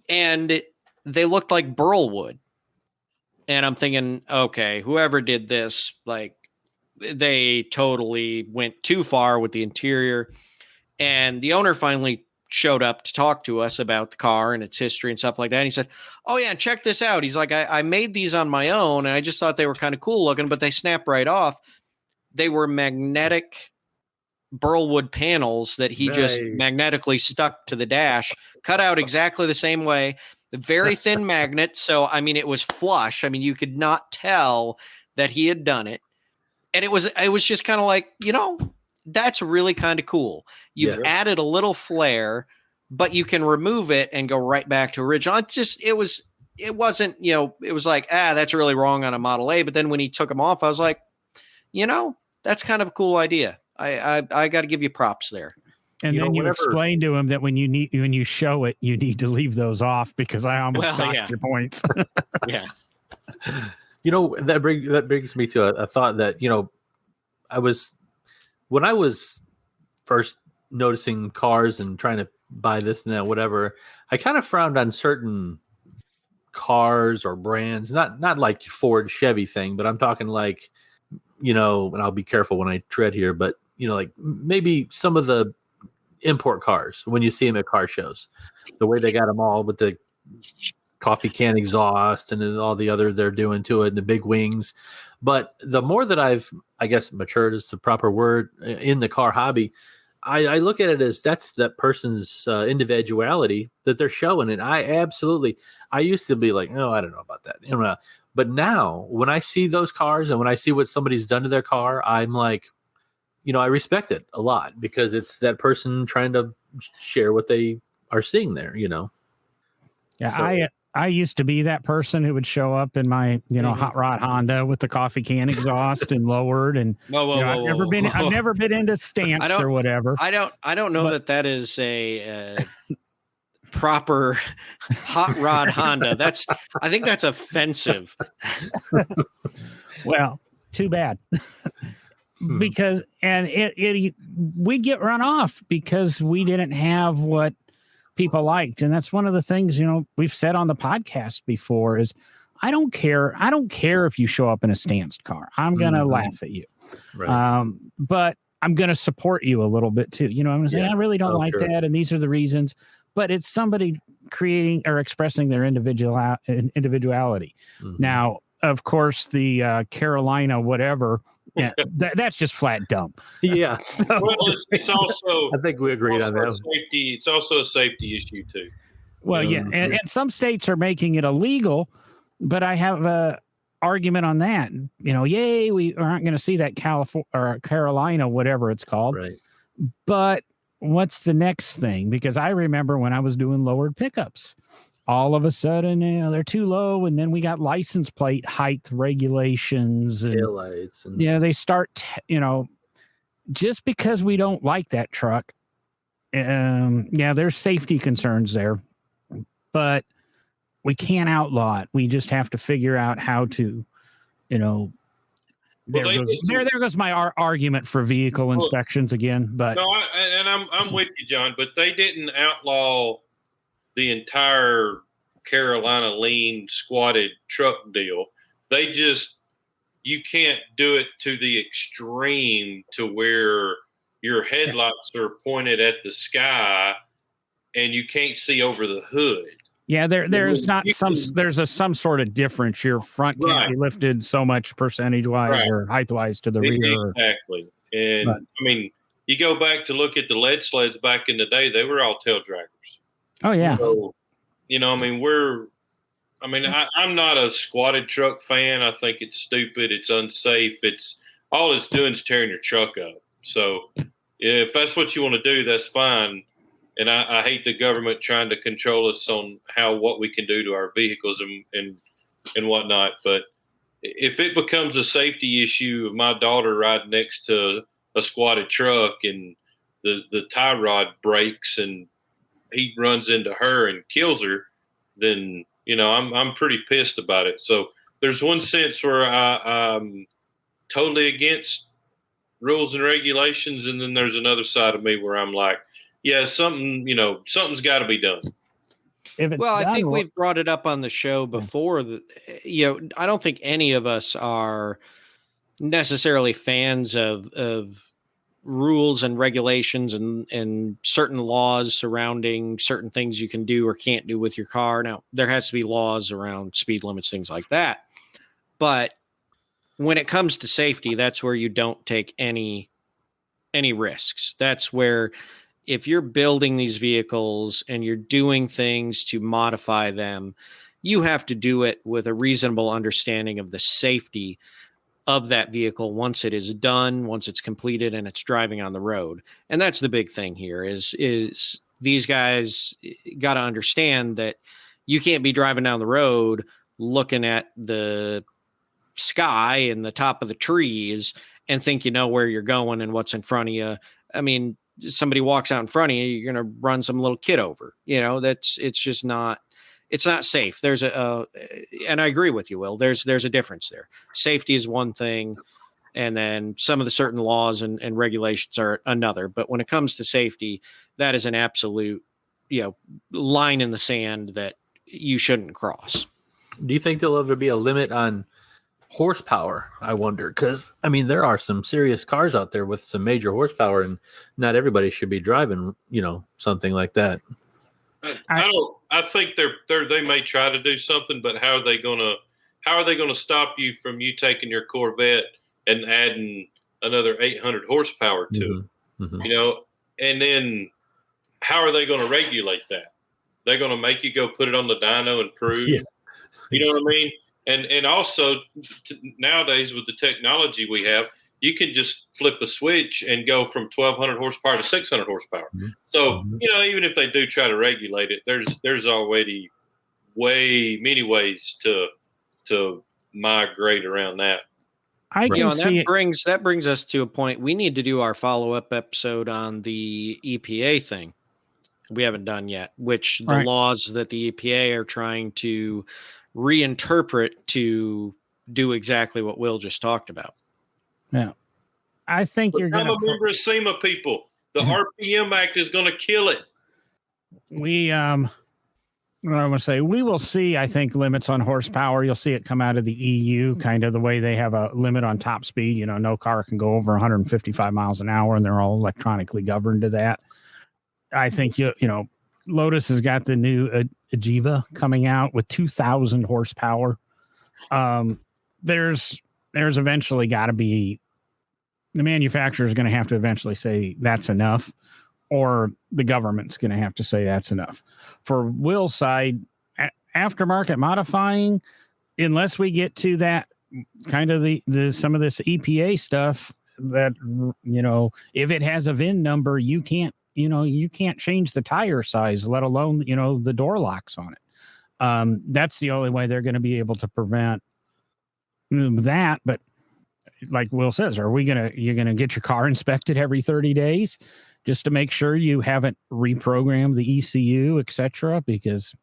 And they looked like burl wood. And I'm thinking, okay, whoever did this, they totally went too far with the interior. And the owner finally showed up to talk to us about the car and its history and stuff like that. And he said, oh yeah, check this out. He's like, I made these on my own, and I just thought they were kind of cool looking, but they snap right off. They were magnetic burlwood panels that he just magnetically stuck to the dash, cut out exactly the same way. Very thin magnet. So, I mean, it was flush. I mean, you could not tell that he had done it. And it was just kind of like, that's really kind of cool. You've added a little flair, but you can remove it and go right back to original. It wasn't, it was like, that's really wrong on a Model A. But then when he took them off, I was like, that's kind of a cool idea. I got to give you props there. And then you explain to him that when you show it, you need to leave those off, because I almost got your points. Yeah. That brings me to a thought that, when I was first noticing cars and trying to buy this and that, whatever, I kind of frowned on certain cars or brands, not like Ford Chevy thing, but I'm talking like, and I'll be careful when I tread here, but like maybe some of the import cars, when you see them at car shows, the way they got them all with the coffee can exhaust and then all the other they're doing to it and the big wings. But the more that I've, I guess, matured is the proper word in the car hobby, I look at it as that's that person's individuality that they're showing. And I used to be like, oh, I don't know about that. But now when I see those cars and when I see what somebody's done to their car, I'm like, I respect it a lot, because it's that person trying to share what they are seeing there, Yeah, so, I used to be that person who would show up in my, hot rod Honda with the coffee can exhaust and lowered. And I've never been into stanced or whatever. I don't know that is a proper hot rod Honda. I think that's offensive. Well, too bad. Because we get run off because we didn't have what people liked. And that's one of the things, we've said on the podcast before is I don't care if you show up in a stanced car. I'm going to laugh at you. Right. But I'm going to support you a little bit too. I'm going to say, I really don't like that. And these are the reasons, but it's somebody creating or expressing their individuality. Mm-hmm. Now, of course, the Carolina, whatever, Yeah, that's just flat dumb. Yeah. So, Well, it's also. I think we agreed on that. Safety. It's also a safety issue too. well, yeah, and some states are making it illegal, but I have a argument on that. Yay, we aren't going to see that California or Carolina, whatever it's called. Right. But what's the next thing? Because I remember when I was doing lowered pickups, all of a sudden, they're too low, and then we got license plate height regulations and taillights. And they start, just because we don't like that truck. There's safety concerns there, but we can't outlaw it. We just have to figure out how to, there goes my argument for vehicle inspections again. But no, I'm with you, John. But they didn't outlaw the entire Carolina lean squatted truck deal. They just, you can't do it to the extreme to where your headlights are pointed at the sky and you can't see over the hood. Yeah, there's some sort of difference. Your front can't be lifted so much percentage wise or height wise to the rear. Exactly. And I mean, you go back to look at the lead sleds back in the day, they were all tail draggers. Oh yeah. So, I'm not a squatted truck fan. I think it's stupid. It's unsafe. All it's doing is tearing your truck up. So if that's what you want to do, that's fine. And I hate the government trying to control us on what we can do to our vehicles and whatnot. But if it becomes a safety issue of my daughter riding next to a squatted truck and the tie rod breaks and he runs into her and kills her, then I'm pretty pissed about it. So there's one sense where I'm totally against rules and regulations, and then there's another side of me where I'm like, yeah, something's got to be done. I think we've brought it up on the show before. I don't think any of us are necessarily fans of rules and regulations and certain laws surrounding certain things you can do or can't do with your car. Now, there has to be laws around speed limits, things like that. But when it comes to safety, that's where you don't take any risks. That's where, if you're building these vehicles and you're doing things to modify them, you have to do it with a reasonable understanding of the safety of that vehicle once it is done, once it's completed and it's driving on the road. And that's the big thing here is these guys got to understand that you can't be driving down the road looking at the sky and the top of the trees and think you know where you're going and what's in front of you. I mean, somebody walks out in front of you, you're going to run some little kid over. It's not safe. There's and I agree with you, Will. There's a difference there. Safety is one thing, and then some of the certain laws and regulations are another. But when it comes to safety, that is an absolute, line in the sand that you shouldn't cross. Do you think there'll ever be a limit on horsepower? I wonder, because there are some serious cars out there with some major horsepower, and not everybody should be driving, something like that. I think they may try to do something, but how are they gonna stop you from you taking your Corvette and adding another 800 horsepower to it? Mm-hmm. And then how are they going to regulate that? They're going to make you go put it on the dyno and prove. Yeah. You know what I mean? And also nowadays with the technology we have, you can just flip a switch and go from 1,200 horsepower to 600 horsepower. Mm-hmm. So, even if they do try to regulate it, there's already many ways to migrate around that. That brings us to a point. We need to do our follow-up episode on the EPA thing. We haven't done yet, which the laws that the EPA are trying to reinterpret to do exactly what Will just talked about. Yeah. I think you're going to... I'm a member of SEMA, people. The RPM Act is going to kill it. We will see, I think, limits on horsepower. You'll see it come out of the EU, kind of the way they have a limit on top speed. No car can go over 155 miles an hour, and they're all electronically governed to that. I think, Lotus has got the new Agiva coming out with 2,000 horsepower. There's eventually got to be the manufacturer is going to have to eventually say that's enough, or the government's going to have to say that's enough. For Will's side, aftermarket modifying, unless we get to that kind of the some of this EPA stuff that, if it has a VIN number, you can't change the tire size, let alone, the door locks on it. That's the only way they're going to be able to prevent that. But like Will says, you're going to get your car inspected every 30 days just to make sure you haven't reprogrammed the ECU, etc., because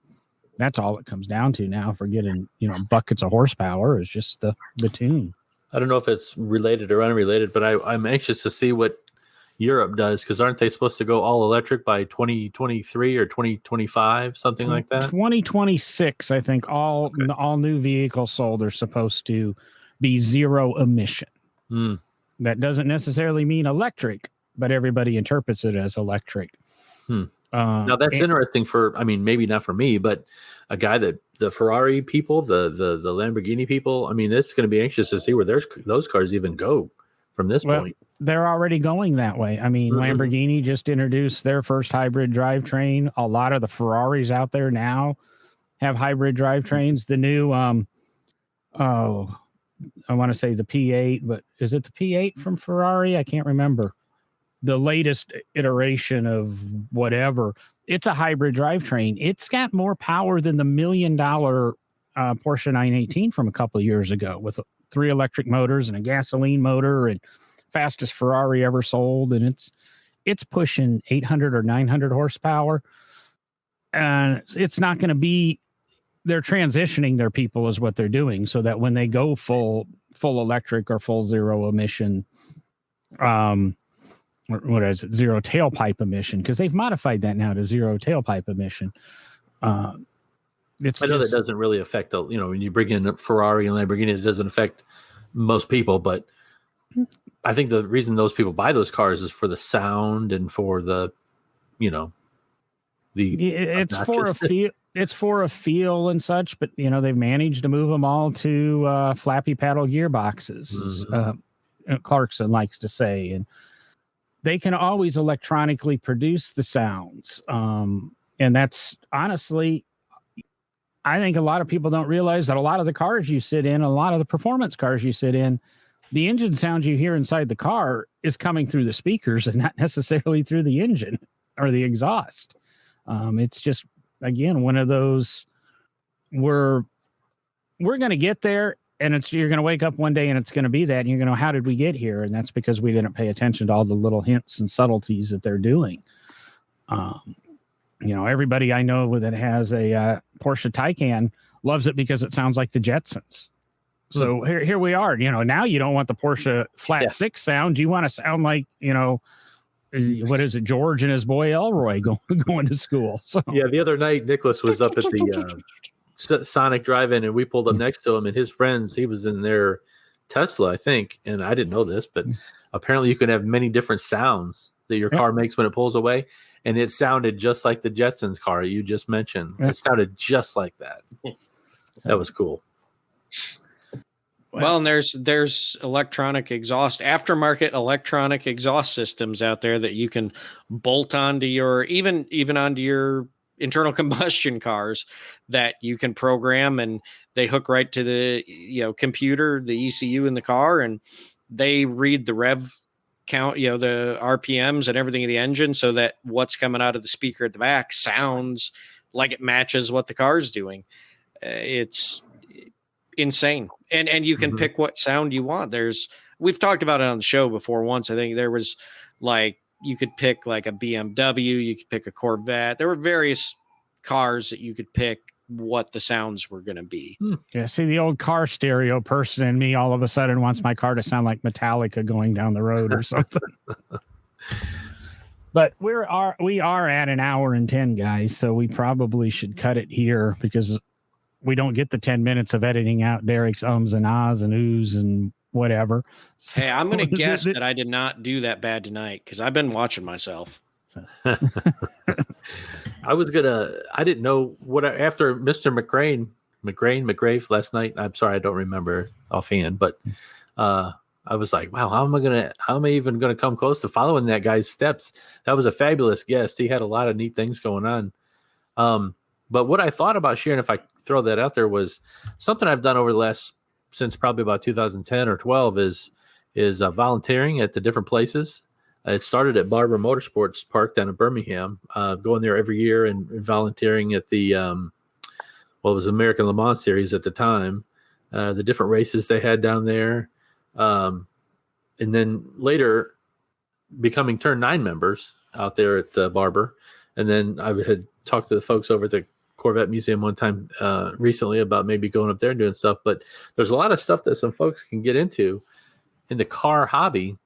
that's all it comes down to now for getting, buckets of horsepower is just the tune. I don't know if it's related or unrelated, but I'm anxious to see what Europe does, because aren't they supposed to go all electric by 2023 or 2025, something like that? 2026, I think all new vehicles sold are supposed to be zero emission. That doesn't necessarily mean electric, but everybody interprets it as electric. Now that's interesting maybe not for me, but a guy that the Ferrari people, the Lamborghini people, it's going to be anxious to see where those cars even go from this point. They're already going that way. Lamborghini just introduced their first hybrid drivetrain. A lot of the Ferraris out there now have hybrid drivetrains. The new, I want to say the P8, but is it the P8 from Ferrari? I can't remember. The latest iteration of whatever. It's a hybrid drivetrain. It's got more power than the $1 million Porsche 918 from a couple of years ago, with 3 electric motors and a gasoline motor, and fastest Ferrari ever sold. And it's pushing 800 or 900 horsepower. And it's not going to be, they're transitioning their people is what they're doing, so that when they go full electric or full zero emission, what is it? Zero tailpipe emission, because they've modified that now to zero tailpipe emission. I know that doesn't really affect when you bring in Ferrari and Lamborghini, it doesn't affect most people, but I think the reason those people buy those cars is for the sound and for the, it's for a feel and such, but they've managed to move them all to flappy paddle gearboxes, Clarkson likes to say, and they can always electronically produce the sounds. And that's honestly, I think a lot of people don't realize that a lot of the cars you sit in, a lot of the performance cars you sit in, the engine sound you hear inside the car is coming through the speakers and not necessarily through the engine or the exhaust. It's just, again, one of those, we're going to get there, and you're going to wake up one day and it's going to be that, and you're going to know, how did we get here? And that's because we didn't pay attention to all the little hints and subtleties that they're doing. Everybody I know that has a Porsche Taycan loves it because it sounds like the Jetsons. So here we are, now you don't want the Porsche flat six sound. You want to sound like, what is it, George and his boy Elroy going to school. So the other night Nicholas was up at the Sonic Drive-In, and we pulled up next to him, and his friends, he was in their Tesla, I think, and I didn't know this, but apparently you can have many different sounds that your car makes when it pulls away, and it sounded just like the Jetsons car you just mentioned. It sounded just like that. That was cool. Well, and there's electronic exhaust, aftermarket electronic exhaust systems out there that you can bolt onto your, even onto your internal combustion cars, that you can program, and they hook right to the computer, the ECU in the car, and they read the rev count, the RPMs and everything of the engine, so that what's coming out of the speaker at the back sounds like it matches what the car's doing. It's insane. And you can pick what sound you want. We've talked about it on the show before once. I think there was you could pick like a BMW, you could pick a Corvette. There were various cars that you could pick what the sounds were going to be. Yeah. See, the old car stereo person in me all of a sudden wants my car to sound like Metallica going down the road or something. But we are at an hour and 10, guys. So we probably should cut it here, because we don't get the 10 minutes of editing out Derek's ums and ahs and oohs and whatever. So, hey, I'm going to guess that I did not do that bad tonight, because I've been watching myself. I didn't know after Mr. McGrave last night. I'm sorry, I don't remember offhand, but I I was like, wow, how am I even gonna come close to following that guy's steps? That was a fabulous guest. He had a lot of neat things going on. But what I thought about sharing, if I throw that out there, was something I've done over the last, since probably about 2010 or 12 is volunteering at the different places. It started at Barber Motorsports Park down in Birmingham, going there every year and volunteering at the, it was American Le Mans Series at the time, the different races they had down there. And then later becoming Turn 9 members out there at the Barber. And then I had talked to the folks over at the Corvette Museum one time recently about maybe going up there and doing stuff. But there's a lot of stuff that some folks can get into in the car hobby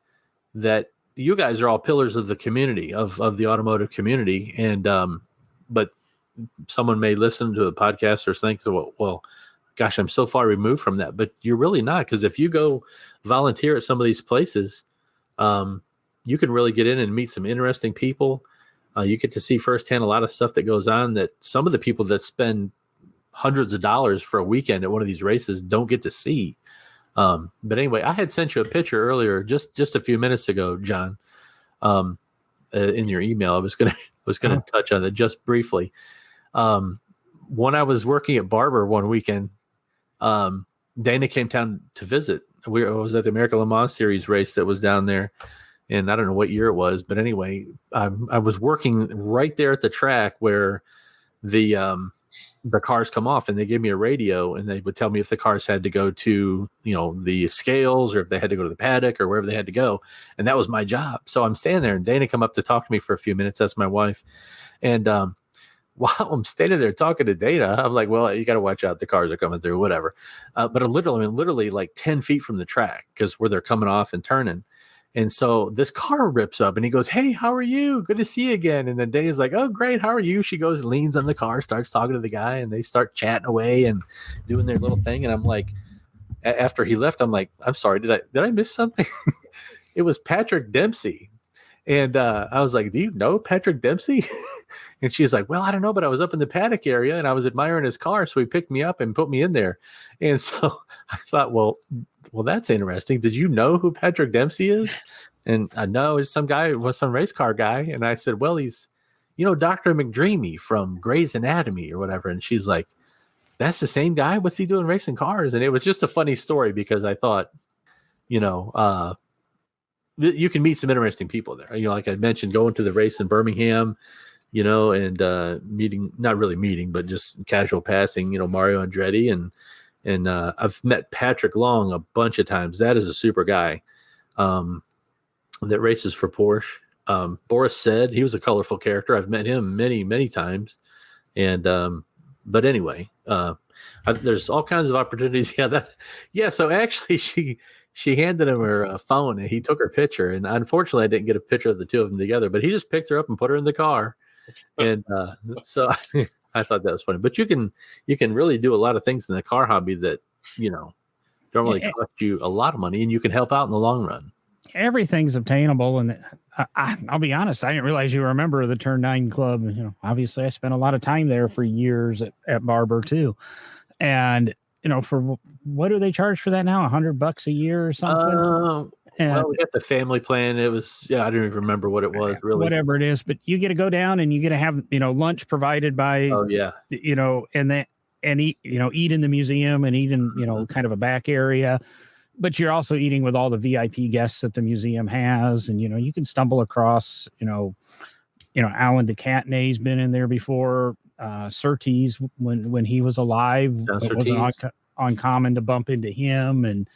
that you guys are all pillars of the community, of the automotive community. And but someone may listen to a podcast or think, well, gosh, I'm so far removed from that. But you're really not, because if you go volunteer at some of these places, you can really get in and meet some interesting people. You get to see firsthand a lot of stuff that goes on that some of the people that spend hundreds of dollars for a weekend at one of these races don't get to see. But anyway, I had sent you a picture earlier, just a few minutes ago, John, in your email. I was gonna touch on it just briefly. When I was working at Barber one weekend, Dana came down to visit. I was at the American Le Mans Series race that was down there. And I don't know what year it was, but anyway, I was working right there at the track where the cars come off, and they gave me a radio, and they would tell me if the cars had to go to, the scales, or if they had to go to the paddock, or wherever they had to go. And that was my job. So I'm standing there, and Dana come up to talk to me for a few minutes. That's my wife. And while I'm standing there talking to Dana, I'm like, well, you got to watch out. The cars are coming through, whatever. But I'm literally like 10 feet from the track, because where they're coming off and turning. And so this car rips up, and he goes, "Hey, how are you? Good to see you again." And then Dana's like, "Oh, great. How are you?" She goes, leans on the car, starts talking to the guy, and they start chatting away and doing their little thing. And I'm like, after he left, I'm like, "I'm sorry. Did I miss something?" It was Patrick Dempsey. And I was like, "Do you know Patrick Dempsey?" And she's like, "Well, I don't know, but I was up in the paddock area and I was admiring his car. So he picked me up and put me in there." And so I thought, well, that's interesting. Did you know who Patrick Dempsey is? And I know it's some guy, was some race car guy. And I said, well, he's, Dr. McDreamy from Grey's Anatomy or whatever. And she's like, that's the same guy? What's he doing racing cars? And it was just a funny story, because I thought, you can meet some interesting people there. Like I mentioned, going to the race in Birmingham, and meeting, not really meeting, but just casual passing, Mario Andretti, and I've met Patrick Long a bunch of times. That is a super guy that races for Porsche. Boris said he was a colorful character. I've met him many, many times. And but anyway, there's all kinds of opportunities. So actually she handed him her phone, and he took her picture. And unfortunately, I didn't get a picture of the two of them together, but he just picked her up and put her in the car. And so I thought that was funny. But you can really do a lot of things in the car hobby that, don't really cost you a lot of money, and you can help out in the long run. Everything's obtainable. And I'll be honest, I didn't realize you were a member of the Turn 9 Club. Obviously I spent a lot of time there for years at Barber too. And, for what do they charge for that now? $100 a year or something? Well, we got the family plan. It was, I don't even remember what it was really. Whatever it is, but you get to go down and you get to have, lunch provided by, and eat in the museum and eat in, kind of a back area. But you're also eating with all the VIP guests that the museum has. And, you can stumble across, Alan DeCatenay's been in there before. Surtees, when he was alive, it wasn't uncommon to bump into him. And,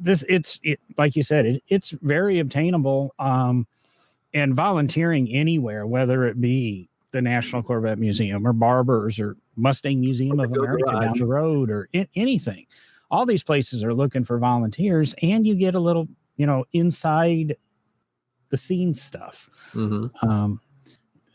it's like you said, it's very obtainable. And volunteering anywhere, whether it be the National Corvette Museum or Barber's or Mustang Museum of America down the road, or anything. All these places are looking for volunteers, and you get a little, inside the scenes stuff. Mm-hmm.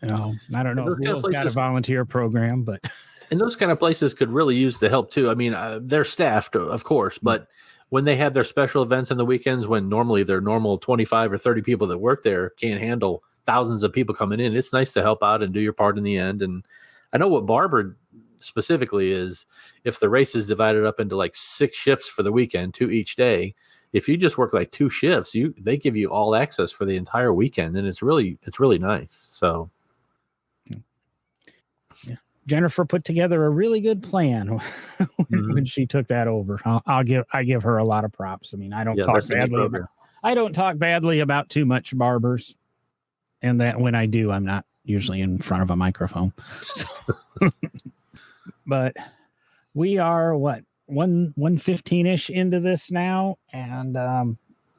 I don't know if Will's got a volunteer program, but. And those kind of places could really use the help too. I mean, they're staffed, of course, but when they have their special events on the weekends, when normally their normal 25 or 30 people that work there can't handle thousands of people coming in, it's nice to help out and do your part in the end. And I know what Barber specifically is, if the race is divided up into like 6 shifts for the weekend, 2 each day, if you just work like 2 shifts, they give you all access for the entire weekend, and it's really nice. So yeah. Jennifer put together a really good plan when she took that over. I give her a lot of props. I mean, I don't talk badly. I don't talk badly about too much barbers, and that when I do, I'm not usually in front of a microphone. But we are 1:15-ish into this now, and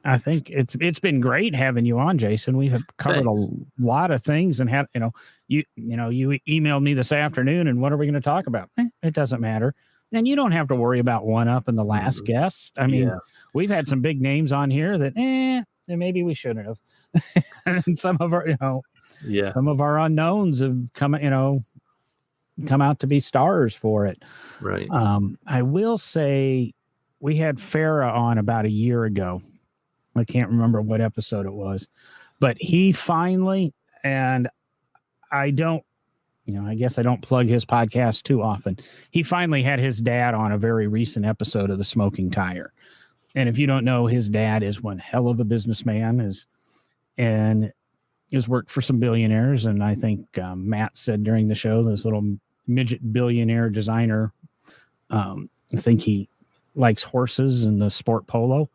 I think it's been great having you on, Jason. We have covered a lot of things, and had you emailed me this afternoon, and what are we going to talk about? It doesn't matter. And you don't have to worry about one up in the last guest. I mean, we've had some big names on here that maybe we shouldn't have. And some of our some of our unknowns have come out to be stars for it. Right. I will say we had Farah on about a year ago. I can't remember what episode it was, but he finally, and I guess I don't plug his podcast too often. He finally had his dad on a very recent episode of The Smoking Tire. And if you don't know, his dad is one hell of a businessman, and has worked for some billionaires. And I think Matt said during the show, this little midget billionaire designer, I think he likes horses and the sport polo.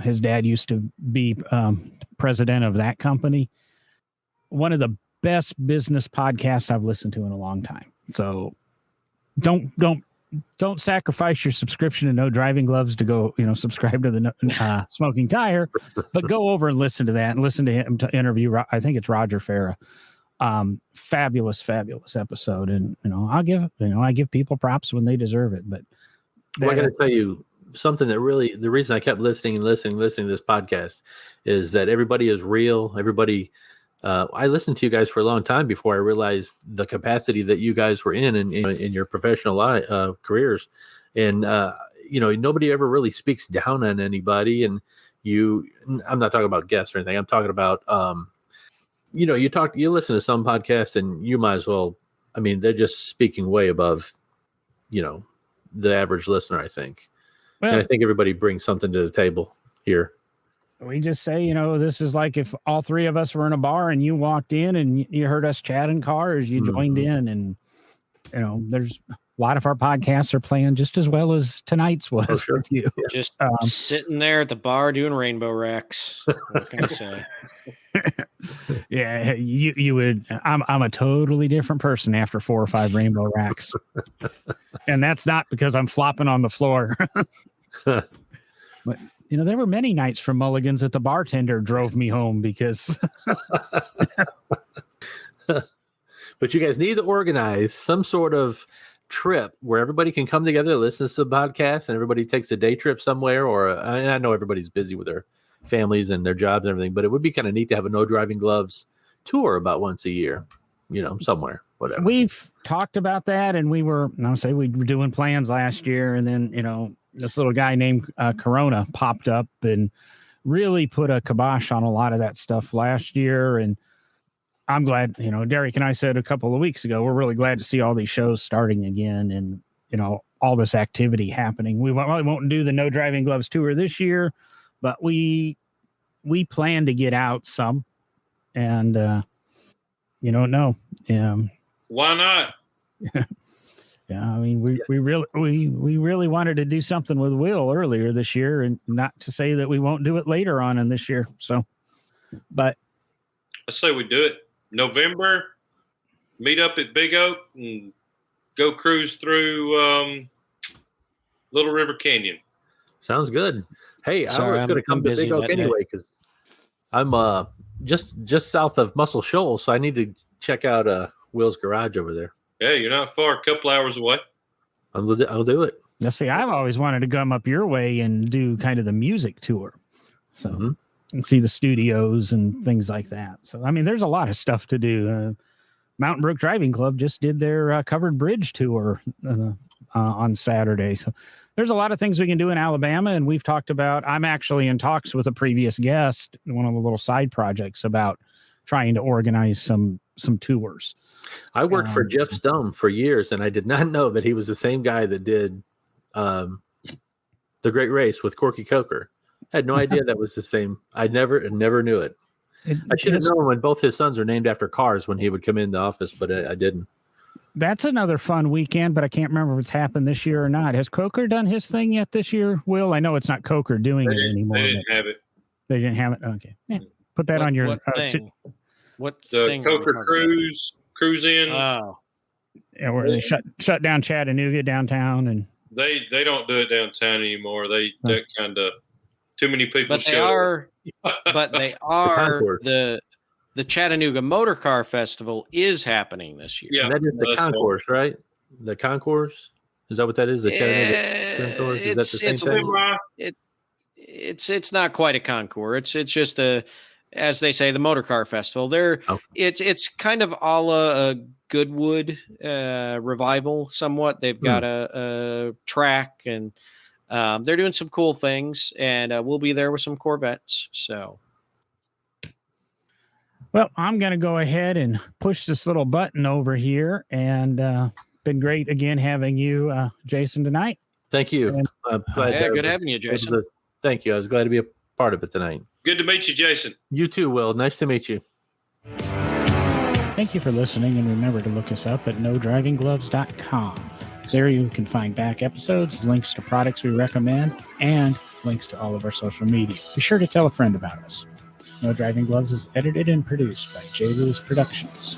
His dad used to be president of that company. One of the best business podcasts I've listened to in a long time. So don't sacrifice your subscription to No Driving Gloves to go, subscribe to the Smoking Tire, but go over and listen to that and listen to him to interview. I think it's Roger Farah. Fabulous episode. And, I give people props when they deserve it, but I got to tell you something that really, the reason I kept listening to this podcast is that everybody is real. Everybody, I listened to you guys for a long time before I realized the capacity that you guys were in your professional careers. And, nobody ever really speaks down on anybody. And I'm not talking about guests or anything. I'm talking about, you listen to some podcasts and you might as well, they're just speaking way above, the average listener, I think. Well, and I think everybody brings something to the table here. We just say, this is like if all three of us were in a bar and you walked in and you heard us chatting cars, you joined in, and, there's a lot of our podcasts are playing just as well as tonight's was with you. Yeah. Just sitting there at the bar doing rainbow racks. What can I say? Yeah, you would. I'm a totally different person after 4 or 5 rainbow racks, and that's not because I'm flopping on the floor. But there were many nights from Mulligan's that the bartender drove me home because. But you guys need to organize some sort of trip where everybody can come together, listen to the podcast, and everybody takes a day trip somewhere. And I know everybody's busy with their families and their jobs and everything, but it would be kind of neat to have a No Driving Gloves tour about once a year, somewhere, whatever. We've talked about that, and we were doing plans last year, and then, this little guy named Corona popped up and really put a kibosh on a lot of that stuff last year. And I'm glad, Derek and I said a couple of weeks ago, we're really glad to see all these shows starting again and, all this activity happening. We won't do the No Driving Gloves tour this year, but we plan to get out some, and no. Why not? Yeah, we really wanted to do something with Will earlier this year, and not to say that we won't do it later on in this year. So, but I say we do it November. Meet up at Big Oak and go cruise through Little River Canyon. Sounds good. Hey, I was going to come to Big Oak anyway because I'm just south of Muscle Shoals, so I need to check out Will's garage over there. Yeah, you're not far, a couple hours away. I'll do it. Now, see, I've always wanted to come up your way and do kind of the music tour, so and see the studios and things like that. So, there's a lot of stuff to do. Mountain Brook Driving Club just did their covered bridge tour on Saturday. So there's a lot of things we can do in Alabama. And we've talked about, I'm actually in talks with a previous guest, one of the little side projects about trying to organize some tours. I worked for Jeff Stone for years, and I did not know that he was the same guy that did the Great Race with Corky Coker. I had no idea that was the same. I never knew it. I should have known when both his sons are named after cars when he would come in the office, but I didn't. That's another fun weekend, but I can't remember if it's happened this year or not. Has Coker done his thing yet this year, Will? I know it's not Coker doing it anymore. They didn't have it. They didn't have it? Okay. Yeah. Put that on your... What thing? What the thing Coker cruise in. Yeah, where they shut down Chattanooga downtown, and they don't do it downtown anymore. That kind of too many people. But they are the Chattanooga Motor Car Festival is happening this year. Yeah, and that is the concourse, right? The concourse, is that what that is? The Chattanooga concourse. Is that the same thing? It's not quite a concourse. It's just as they say, the Motor Car Festival. It's kind of a la Goodwood revival somewhat. They've got a track, and they're doing some cool things, and we'll be there with some Corvettes. So, well, I'm going to go ahead and push this little button over here, and been great again having you, Jason, tonight. Thank you. Good having you, Jason. Thank you. I was glad to be a part of it tonight. Good to meet you, Jason. You too, Will. Nice to meet you. Thank you for listening, and remember to look us up at nodrivinggloves.com. There you can find back episodes, links to products we recommend, and links to all of our social media. Be sure to tell a friend about us. No Driving Gloves is edited and produced by J. Lewis Productions.